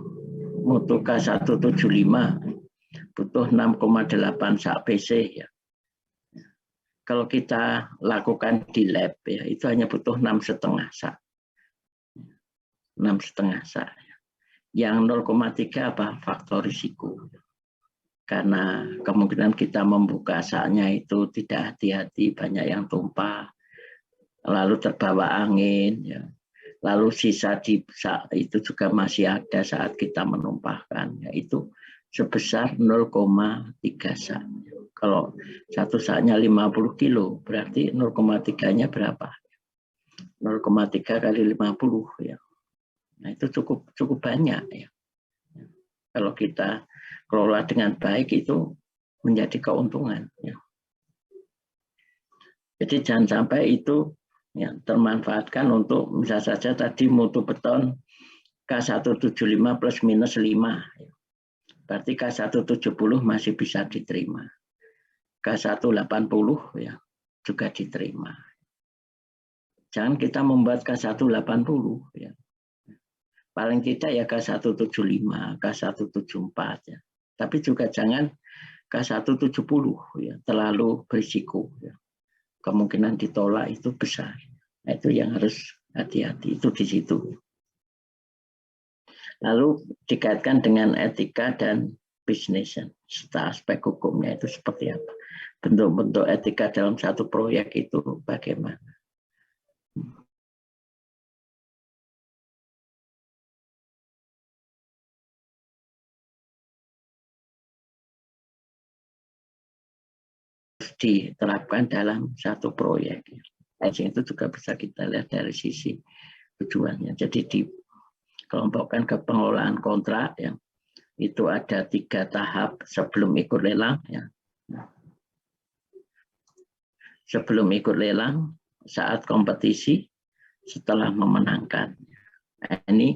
mutu K175 butuh 6,8 sak PC ya. Kalau kita lakukan di lab ya itu hanya butuh 6,5 sak. 6,5 sak. Yang 0,3 apa? Faktor risiko. Karena kemungkinan kita membuka saknya itu tidak hati-hati, banyak yang tumpah, lalu terbawa angin, ya. Lalu sisa di sak itu juga masih ada saat kita menumpahkan, yaitu sebesar 0,3 sak. Kalau satu saknya 50 kilo, berarti 0,3-nya berapa? 0,3 kali 50 ya. Nah itu cukup banyak ya. Kalau kita kelola dengan baik itu menjadi keuntungan. Ya. Jadi jangan sampai itu ya, termanfaatkan untuk misal saja tadi mutu beton K175 plus minus 5. Ya. Berarti K170 masih bisa diterima. K180 ya juga diterima. Jangan kita membuat K180 ya. Paling tidak ya K175, K174 ya. Tapi juga jangan K170 ya, terlalu berisiko ya. Kemungkinan ditolak itu besar. Nah, itu yang harus hati-hati itu di situ. Lalu dikaitkan dengan etika dan bisnis serta aspek hukumnya itu seperti apa. Bentuk-bentuk etika dalam satu proyek itu bagaimana. Diterapkan dalam satu proyek. Itu juga bisa kita lihat dari sisi tujuannya. Jadi dikelompokkan ke pengelolaan kontrak ya. Itu ada 3 tahap sebelum ikut lelang ya. Sebelum ikut lelang, saat kompetisi, setelah memenangkan. Nah, ini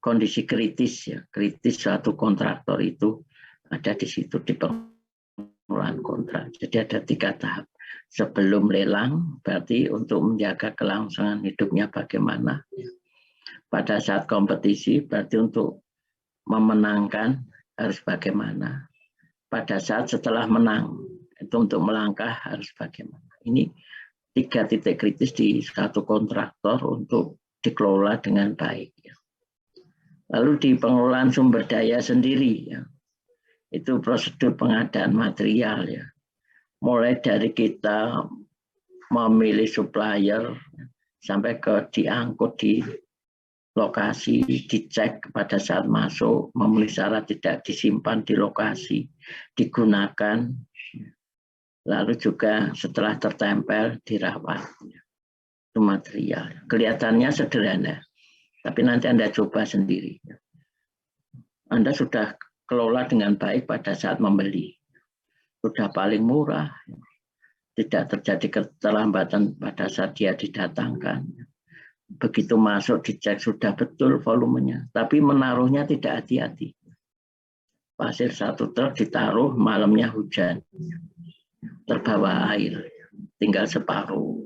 kondisi kritis ya, kritis suatu kontraktor itu ada di situ di pengelolaan kontrak. Jadi ada 3 tahap. Sebelum lelang berarti untuk menjaga kelangsungan hidupnya bagaimana. Pada saat kompetisi berarti untuk memenangkan harus bagaimana. Pada saat setelah menang itu untuk melangkah harus bagaimana. Ini 3 titik kritis di satu kontraktor untuk dikelola dengan baik. Lalu di pengelolaan sumber daya sendiri, ya, itu prosedur pengadaan material, ya, mulai dari kita memilih supplier sampai ke diangkut di lokasi, dicek pada saat masuk, memenuhi syarat tidak disimpan di lokasi, digunakan, lalu juga setelah tertempel dirawat. Itu material. Kelihatannya sederhana, tapi nanti Anda coba sendiri. Anda sudah kelola dengan baik pada saat membeli. Sudah paling murah, tidak terjadi keterlambatan pada saat dia didatangkan. Begitu masuk dicek sudah betul volumenya, tapi menaruhnya tidak hati-hati. Pasir 1 truk ditaruh, malamnya hujan, terbawa air, tinggal separuh.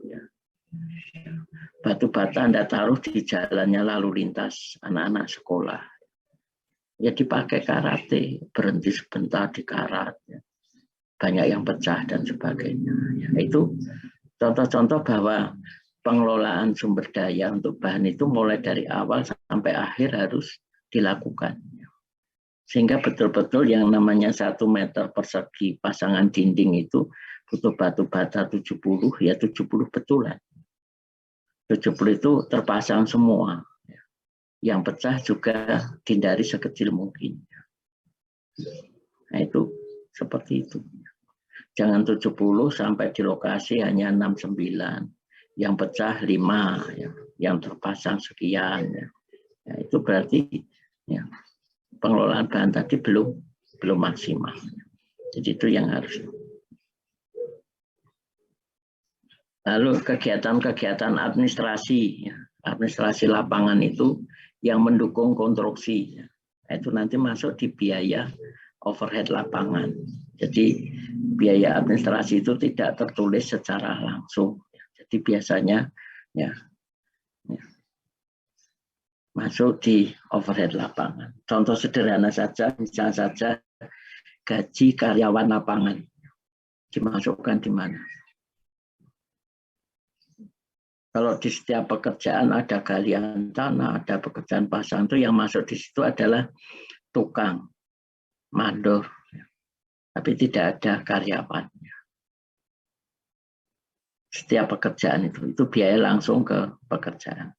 Batu bata Anda taruh di jalannya lalu lintas anak-anak sekolah. Ya dipakai karate, berhenti sebentar di karat, banyak yang pecah dan sebagainya. Ya, itu contoh-contoh bahwa pengelolaan sumber daya untuk bahan itu mulai dari awal sampai akhir harus dilakukan. Sehingga betul-betul yang namanya 1 meter persegi pasangan dinding itu butuh batu bata 70, ya 70 betulan. 70 itu terpasang semua. Yang pecah juga dihindari sekecil mungkin. Nah itu seperti itu. Jangan 70 sampai di lokasi hanya 69. Yang pecah 5, ya, yang terpasang sekian, ya. Ya, itu berarti ya, pengelolaan bahan tadi belum maksimal. Jadi itu yang harus. Lalu kegiatan-kegiatan administrasi, ya, administrasi lapangan itu yang mendukung konstruksi, ya. Itu nanti masuk di biaya overhead lapangan. Jadi biaya administrasi itu tidak tertulis secara langsung. Jadi biasanya ya masuk di overhead lapangan. Contoh sederhana saja, bisa saja gaji karyawan lapangan dimasukkan di mana. Kalau di setiap pekerjaan ada galian tanah, ada pekerjaan pasang, itu yang masuk di situ adalah tukang, mandor, tapi tidak ada karyawannya. Setiap pekerjaan itu biaya langsung ke pekerjaan.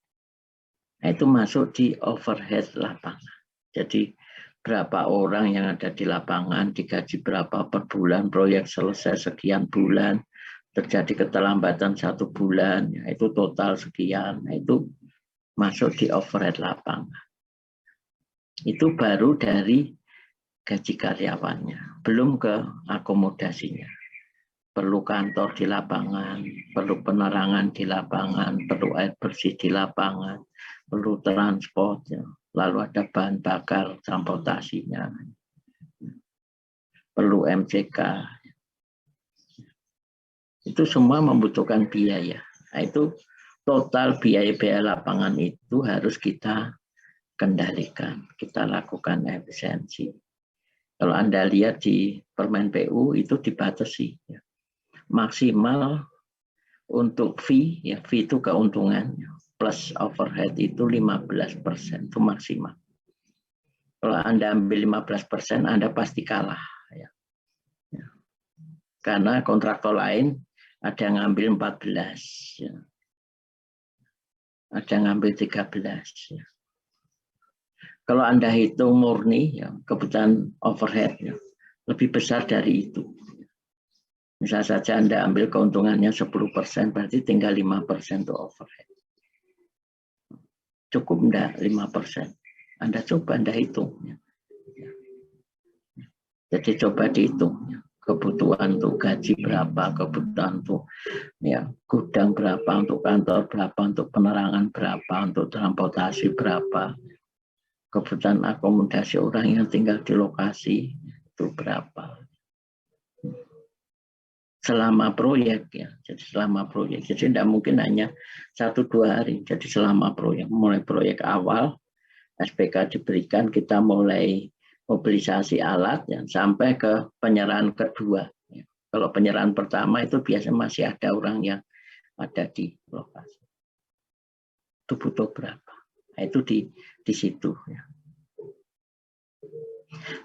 Nah, itu masuk di overhead lapangan. Jadi berapa orang yang ada di lapangan, digaji berapa per bulan, proyek selesai sekian bulan, terjadi keterlambatan 1 bulan, ya, itu total sekian. Nah, itu masuk di overhead lapangan. Itu baru dari gaji karyawannya, belum ke akomodasinya. Perlu kantor di lapangan, perlu penerangan di lapangan, perlu air bersih di lapangan, perlu transport, ya. Lalu ada bahan bakar, transportasinya, perlu MCK. Itu semua membutuhkan biaya. Nah, itu total biaya-biaya lapangan itu harus kita kendalikan, kita lakukan efisiensi. Kalau Anda lihat di Permen PU itu dibatasi, ya. Maksimal untuk fee, ya fee itu keuntungan plus overhead itu 15%, itu maksimal. Kalau Anda ambil 15%, Anda pasti kalah, ya. Ya. Karena kontraktor lain ada yang ngambil 14, ya. Ada yang ngambil 13, ya. Kalau Anda hitung murni, ya, kebutuhan overhead, ya, lebih besar dari itu. Misal saja Anda ambil keuntungannya 10%, berarti tinggal 5% untuk overhead. Cukup enggak 5%? Anda coba, Anda hitung. Jadi coba dihitung. Kebutuhan untuk gaji berapa, kebutuhan untuk ya, gudang berapa, untuk kantor berapa, untuk penerangan berapa, untuk transportasi berapa, kebutuhan akomodasi orang yang tinggal di lokasi itu berapa. Selama proyek, ya, jadi selama proyek, jadi tidak mungkin hanya 1-2 hari, jadi selama proyek, mulai proyek awal SPK diberikan, kita mulai mobilisasi alat, ya, sampai ke penyerahan kedua, ya. Kalau penyerahan pertama itu biasanya masih ada orang yang ada di lokasi, itu butuh berapa, nah, itu di situ, ya.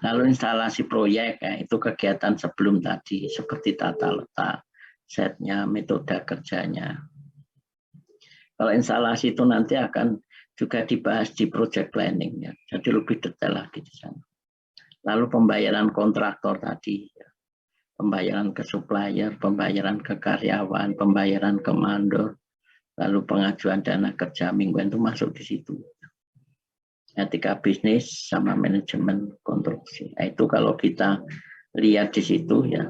Lalu instalasi proyek, ya, itu kegiatan sebelum tadi seperti tata letak, setnya, metode kerjanya. Kalau instalasi itu nanti akan juga dibahas di project planning, ya. Jadi lebih detail lagi di sana. Lalu pembayaran kontraktor tadi, ya. Pembayaran ke supplier, pembayaran ke karyawan, pembayaran ke mandor, lalu pengajuan dana kerja mingguan itu masuk di situ. Etika bisnis sama manajemen konstruksi. Nah, itu kalau kita lihat di situ ya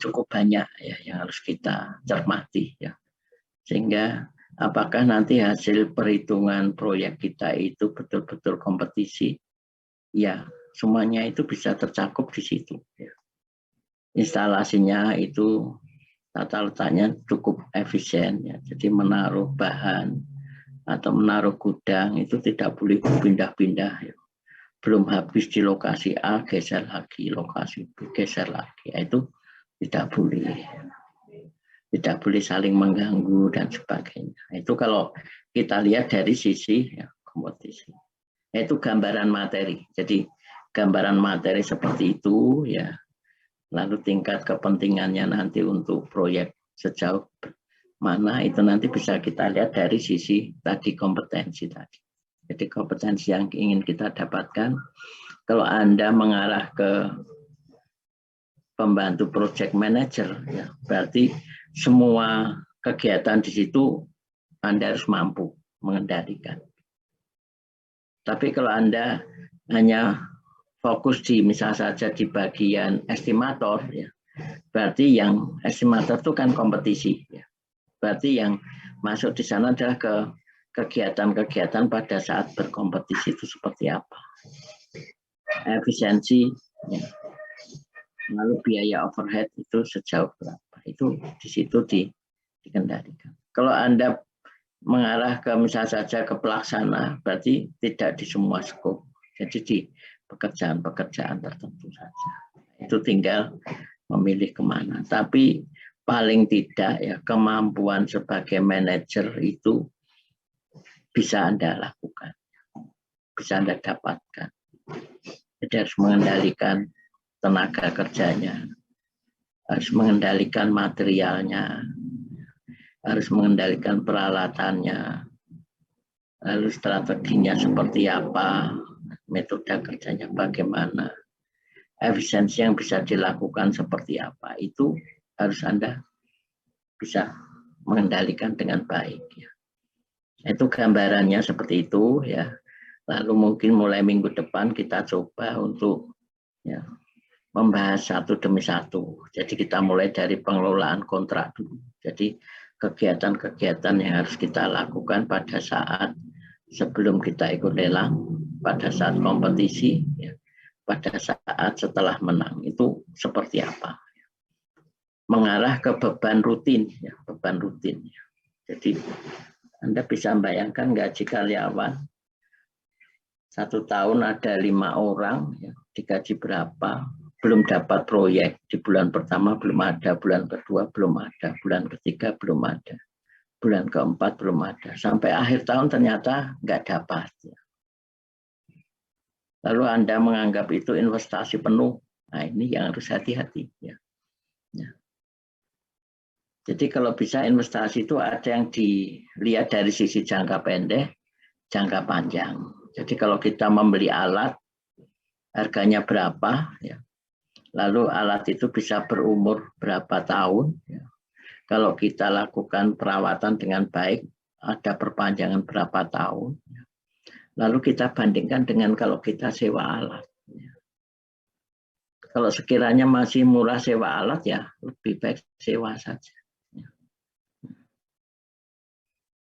cukup banyak ya yang harus kita cermati ya. Sehingga apakah nanti hasil perhitungan proyek kita itu betul-betul kompetisi? Ya, semuanya itu bisa tercakup di situ ya. Instalasinya itu tata letaknya cukup efisien ya. Jadi menaruh bahan atau menaruh gudang itu tidak boleh pindah-pindah ya. Belum habis di lokasi A geser lagi, lokasi B geser lagi. Itu tidak boleh. Tidak boleh saling mengganggu dan sebagainya. Itu kalau kita lihat dari sisi ya, kompetisi. Itu gambaran materi. Jadi gambaran materi seperti itu ya. Lalu tingkat kepentingannya nanti untuk proyek sejauh mana itu nanti bisa kita lihat dari sisi tadi kompetensi tadi. Jadi kompetensi yang ingin kita dapatkan, kalau Anda mengarah ke pembantu project manager, ya, berarti semua kegiatan di situ Anda harus mampu mengendalikan. Tapi kalau Anda hanya fokus di misal saja di bagian estimator, ya, berarti yang estimator itu kan kompetisi. Ya. Berarti yang masuk di sana adalah ke kegiatan-kegiatan pada saat berkompetisi itu seperti apa. Efisiensi, ya. Lalu biaya overhead itu sejauh berapa. Itu di situ dikendalikan. Kalau Anda mengarah ke misal saja ke pelaksana, berarti tidak di semua skop. Jadi di pekerjaan-pekerjaan tertentu saja. Itu tinggal memilih kemana. Tapi paling tidak ya kemampuan sebagai manajer itu bisa Anda lakukan. Bisa Anda dapatkan. Jadi harus mengendalikan tenaga kerjanya. Harus mengendalikan materialnya. Harus mengendalikan peralatannya. Lalu strateginya seperti apa. Metode kerjanya bagaimana, efisiensi yang bisa dilakukan seperti apa, itu harus Anda bisa mengendalikan dengan baik. Ya. Itu gambarannya seperti itu ya. Lalu mungkin mulai minggu depan kita coba untuk ya, membahas satu demi satu. Jadi kita mulai dari pengelolaan kontrak dulu. Jadi kegiatan-kegiatan yang harus kita lakukan pada saat sebelum kita ikut lelang, pada saat kompetisi, ya, pada saat setelah menang, itu seperti apa. Mengarah ke beban rutin, ya, beban rutin. Ya. Jadi Anda bisa bayangkan gaji karyawan, 1 tahun ada 5 orang, ya, digaji berapa, belum dapat proyek, di bulan pertama belum ada, bulan kedua belum ada, bulan ketiga belum ada. Bulan keempat belum ada. Sampai akhir tahun ternyata nggak dapat. Lalu Anda menganggap itu investasi penuh. Nah ini yang harus hati-hati. Ya. Ya. Jadi kalau bisa investasi itu ada yang dilihat dari sisi jangka pendek, jangka panjang. Jadi kalau kita membeli alat, harganya berapa, ya. Lalu alat itu bisa berumur berapa tahun, ya. Kalau kita lakukan perawatan dengan baik, ada perpanjangan berapa tahun. Lalu kita bandingkan dengan kalau kita sewa alat. Kalau sekiranya masih murah sewa alat, ya lebih baik sewa saja.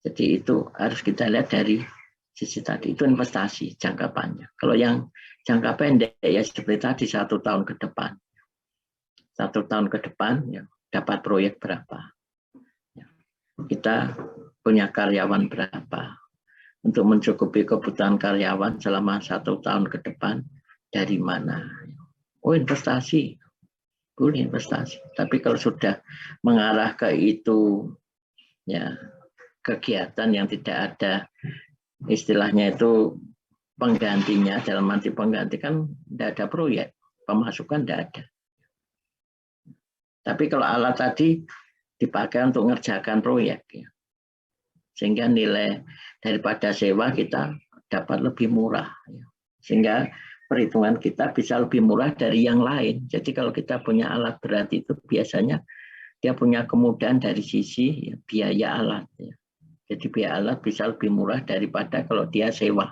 Jadi itu harus kita lihat dari sisi tadi. Itu investasi jangka panjang. Kalau yang jangka pendek, ya seperti tadi 1 tahun ke depan. 1 tahun ke depan, ya, dapat proyek berapa. Kita punya karyawan berapa untuk mencukupi kebutuhan karyawan selama 1 tahun ke depan dari mana? Oh investasi, boleh investasi. Tapi kalau sudah mengarah ke itu, ya kegiatan yang tidak ada istilahnya itu penggantinya, dalam arti pengganti kan tidak ada proyek, pemasukan tidak ada. Tapi kalau alat tadi dipakai untuk mengerjakan proyek, ya. Sehingga nilai daripada sewa kita dapat lebih murah. Ya. Sehingga perhitungan kita bisa lebih murah dari yang lain. Jadi kalau kita punya alat berat itu biasanya dia punya kemudahan dari sisi ya, biaya alat. Ya. Jadi biaya alat bisa lebih murah daripada kalau dia sewa.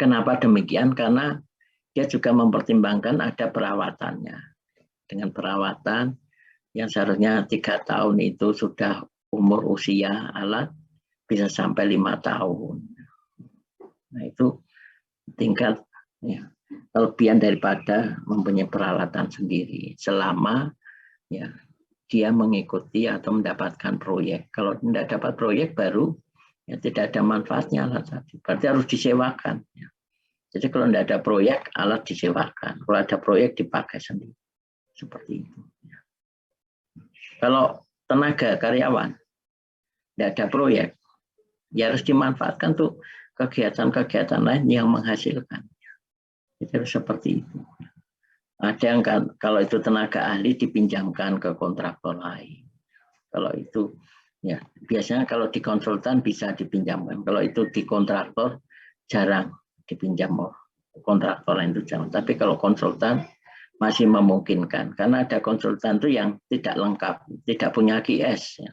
Kenapa demikian? Karena dia juga mempertimbangkan ada perawatannya. Dengan perawatan yang seharusnya 3 tahun itu sudah umur usia alat, bisa sampai 5 tahun. Nah itu tingkat ya, kelebihan daripada mempunyai peralatan sendiri. Selama ya dia mengikuti atau mendapatkan proyek. Kalau tidak dapat proyek baru ya tidak ada manfaatnya alat tadi. Berarti harus disewakan. Ya. Jadi kalau tidak ada proyek, alat disewakan. Kalau ada proyek, dipakai sendiri. Seperti itu. Kalau tenaga karyawan, tidak ada proyek, ya harus dimanfaatkan tuh kegiatan-kegiatan lain yang menghasilkan. Jadi harus seperti itu. Ada yang kan, kalau itu tenaga ahli dipinjamkan ke kontraktor lain. Kalau itu, ya biasanya kalau di konsultan bisa dipinjamkan. Kalau itu di kontraktor, jarang dipinjam kontraktor lain itu jangan. Tapi kalau konsultan masih memungkinkan karena ada konsultan itu yang tidak lengkap, tidak punya QS, ya.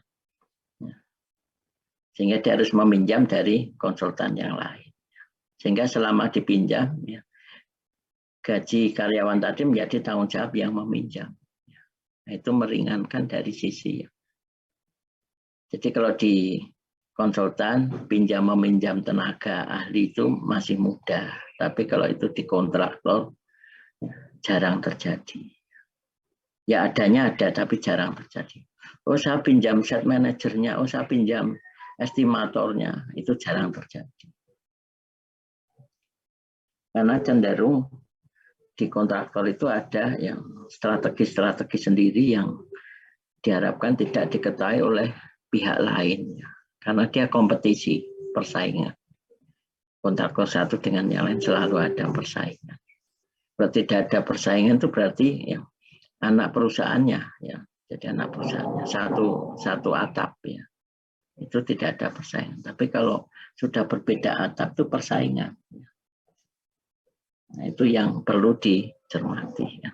Sehingga dia harus meminjam dari konsultan yang lain. Sehingga selama dipinjam, ya, gaji karyawan tadi menjadi tanggung jawab yang meminjam. Nah, itu meringankan dari sisi. Ya. Jadi kalau di konsultan pinjam meminjam tenaga ahli itu masih mudah, tapi kalau itu di kontraktor jarang terjadi. Ya adanya ada, tapi jarang terjadi. Oh saya pinjam set manajernya, oh saya pinjam estimatornya, itu jarang terjadi. Karena cenderung di kontraktor itu ada yang strategi-strategi sendiri yang diharapkan tidak diketahui oleh pihak lain. Karena dia kompetisi, persaingan. Kontraktor satu dengan yang lain selalu ada persaingan. Berarti tidak ada persaingan itu berarti ya, anak perusahaannya ya, jadi anak perusahaannya satu atap ya, itu tidak ada persaingan. Tapi kalau sudah berbeda atap itu persaingan. Nah, itu yang perlu dicermati ya.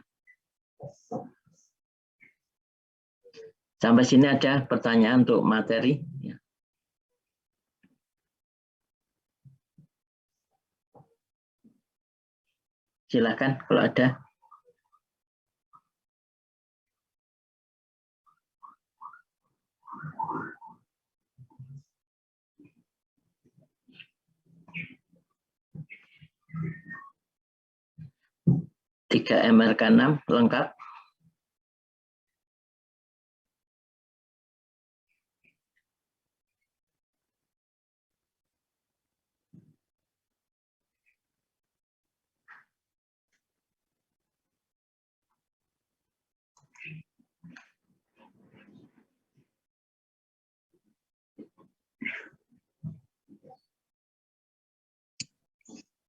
Sampai sini ada pertanyaan untuk materi ya. Silakan kalau ada. Tiga MRK6 lengkap.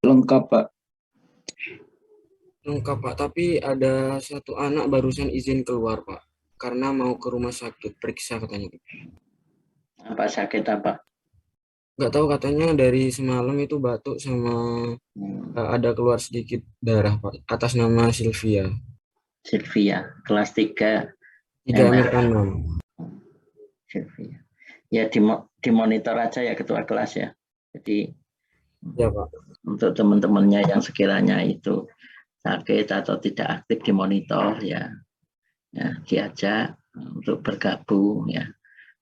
Lengkap, Pak. Lengkap, Pak. Tapi ada satu anak barusan izin keluar, Pak. Karena mau ke rumah sakit, periksa katanya. Apa sakit apa? Nggak tahu, katanya dari semalam itu batuk sama ada keluar sedikit darah, Pak. Atas nama Sylvia. Sylvia, kelas 3 MRK6. Sylvia. Ya dimonitor aja ya ketua kelas ya. Jadi Ya, Pak. untuk teman-temannya yang sekiranya itu sakit atau tidak aktif dimonitor ya, diajak untuk bergabung ya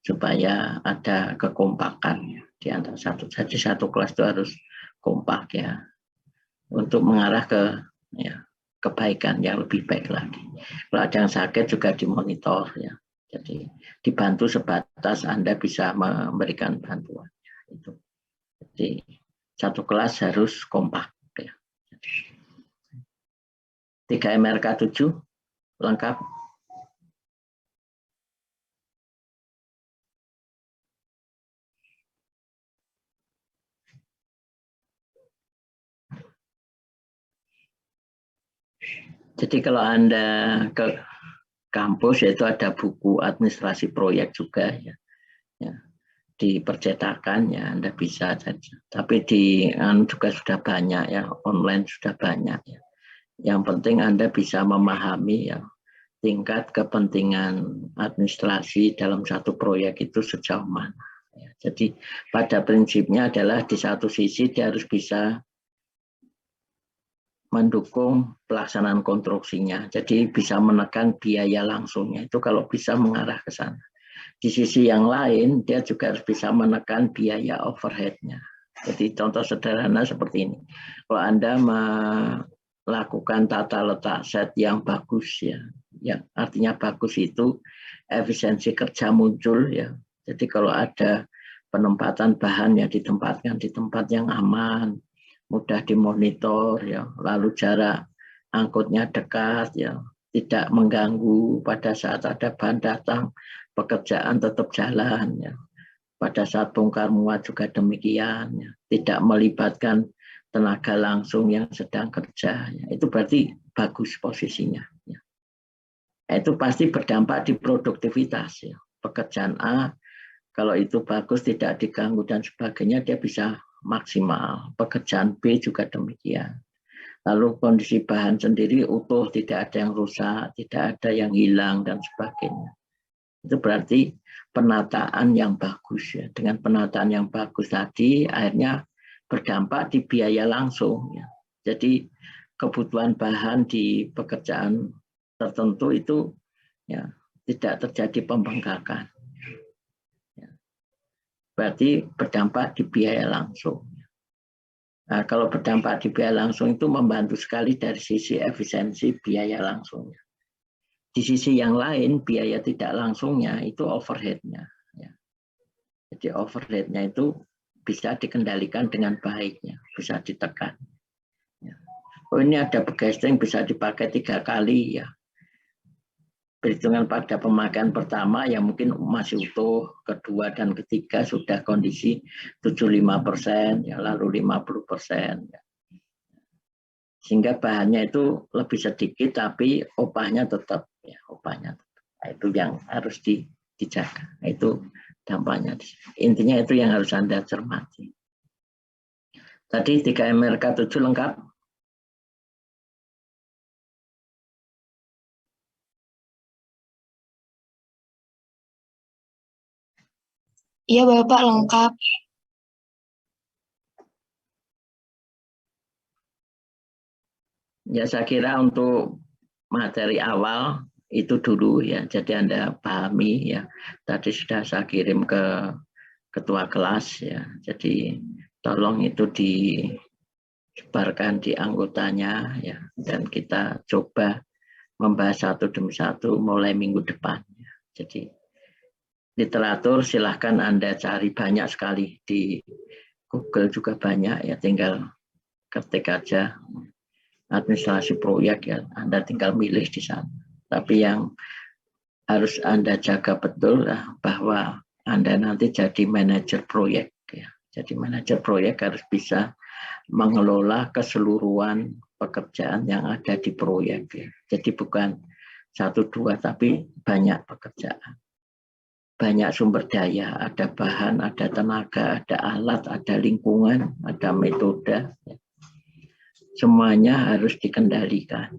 supaya ada kekompakan ya, di antara jadi satu kelas itu harus kompak ya untuk mengarah ke ya kebaikan yang lebih baik lagi. Kalau ada yang sakit juga dimonitor ya. Jadi dibantu sebatas Anda bisa memberikan bantuan. Itu. Jadi satu kelas harus kompak. Ya. 3 MRK 7 lengkap. Jadi kalau Anda ke kampus itu ada buku administrasi proyek juga ya. Di percetakan ya Anda bisa saja. Tapi di juga sudah banyak ya, online sudah banyak ya. Yang penting Anda bisa memahami ya tingkat kepentingan administrasi dalam satu proyek itu sejauh mana. Ya, jadi pada prinsipnya adalah di satu sisi dia harus bisa mendukung pelaksanaan konstruksinya. Jadi bisa menekan biaya langsungnya. Itu kalau bisa mengarah ke sana. Di sisi yang lain, dia juga harus bisa menekan biaya overhead-nya. Jadi contoh sederhana seperti ini. Kalau Anda melakukan tata letak set yang bagus ya, artinya bagus itu efisiensi kerja muncul ya. Jadi kalau ada penempatan bahan yang ditempatkan di tempat yang aman, mudah dimonitor ya, lalu jarak angkutnya dekat ya, tidak mengganggu pada saat ada bahan datang, pekerjaan tetap jalan ya. Pada saat bongkar muat juga demikian ya. Tidak melibatkan tenaga langsung yang sedang kerja ya. Itu berarti bagus posisinya ya. Itu pasti berdampak di produktivitas ya. Pekerjaan A kalau itu bagus tidak diganggu dan sebagainya dia bisa maksimal. Pekerjaan B juga demikian. Lalu kondisi bahan sendiri utuh, tidak ada yang rusak, tidak ada yang hilang dan sebagainya. Itu berarti penataan yang bagus ya. Dengan penataan yang bagus tadi akhirnya berdampak di biaya langsung ya. Jadi kebutuhan bahan di pekerjaan tertentu itu ya tidak terjadi pembengkakan. Ya. Berarti berdampak di biaya langsung. Nah, kalau berdampak di biaya langsung itu membantu sekali dari sisi efisiensi biaya langsungnya. Di sisi yang lain, biaya tidak langsungnya itu overhead-nya. Ya. Jadi overhead-nya itu bisa dikendalikan dengan baiknya, bisa ditekan. Ya. Oh ini ada begesting bisa dipakai 3 kali ya. Perhitungan pada pemakaian pertama yang mungkin masih utuh, kedua dan ketiga sudah kondisi 75%, ya, lalu 50%. Ya. Sehingga bahannya itu lebih sedikit tapi opahnya tetap ya, opahnya tetap. Nah, itu yang harus dijaga. Nah, itu dampaknya. Intinya itu yang harus Anda cermati. Tadi 3MRK 7 lengkap. Iya Bapak, lengkap. Ya saya kira untuk materi awal itu dulu ya. Jadi Anda pahami ya. Tadi sudah saya kirim ke ketua kelas ya. Jadi tolong itu disebarkan di anggotanya ya. Dan kita coba membahas satu demi satu mulai minggu depan. Ya. Jadi literatur silahkan Anda cari banyak sekali di Google juga banyak ya, tinggal ketik aja administrasi proyek ya, Anda tinggal milih di sana. Tapi yang harus Anda jaga betul bahwa Anda nanti jadi manajer proyek ya. Jadi manajer proyek harus bisa mengelola keseluruhan pekerjaan yang ada di proyek ya. Jadi bukan 1-2 tapi banyak pekerjaan. Banyak sumber daya, ada bahan, ada tenaga, ada alat, ada lingkungan, ada metode. Semuanya harus dikendalikan.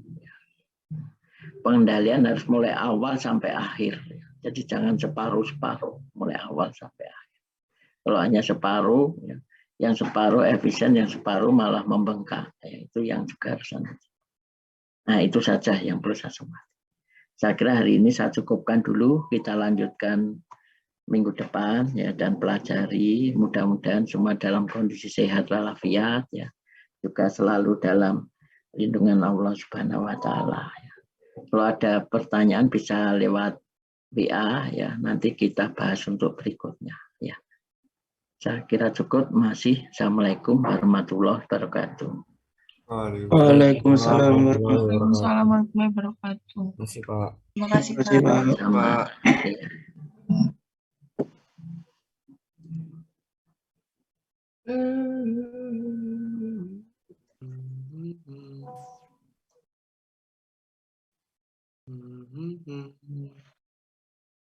Pengendalian harus mulai awal sampai akhir. Jadi jangan separuh-separuh, mulai awal sampai akhir. Kalau hanya separuh, yang separuh efisien, yang separuh malah membengkak. Itu yang juga harus. Nah itu saja yang perlu saya sampaikan. Saya kira hari ini saya cukupkan dulu, kita lanjutkan minggu depan ya dan pelajari mudah-mudahan semua dalam kondisi sehat walafiat ya juga selalu dalam lindungan Allah Subhanahu wa taala ya. Kalau ada pertanyaan bisa lewat WA ya nanti kita bahas untuk berikutnya ya. Saya kira cukup masih. Assalamualaikum warahmatullahi wabarakatuh. Waalaikumsalam Waalaikumsalam warahmatullahi wabarakatuh. Masih Pak. Terima kasih Terima kasih, Kak. Pak. Sama. Ya. Hmm.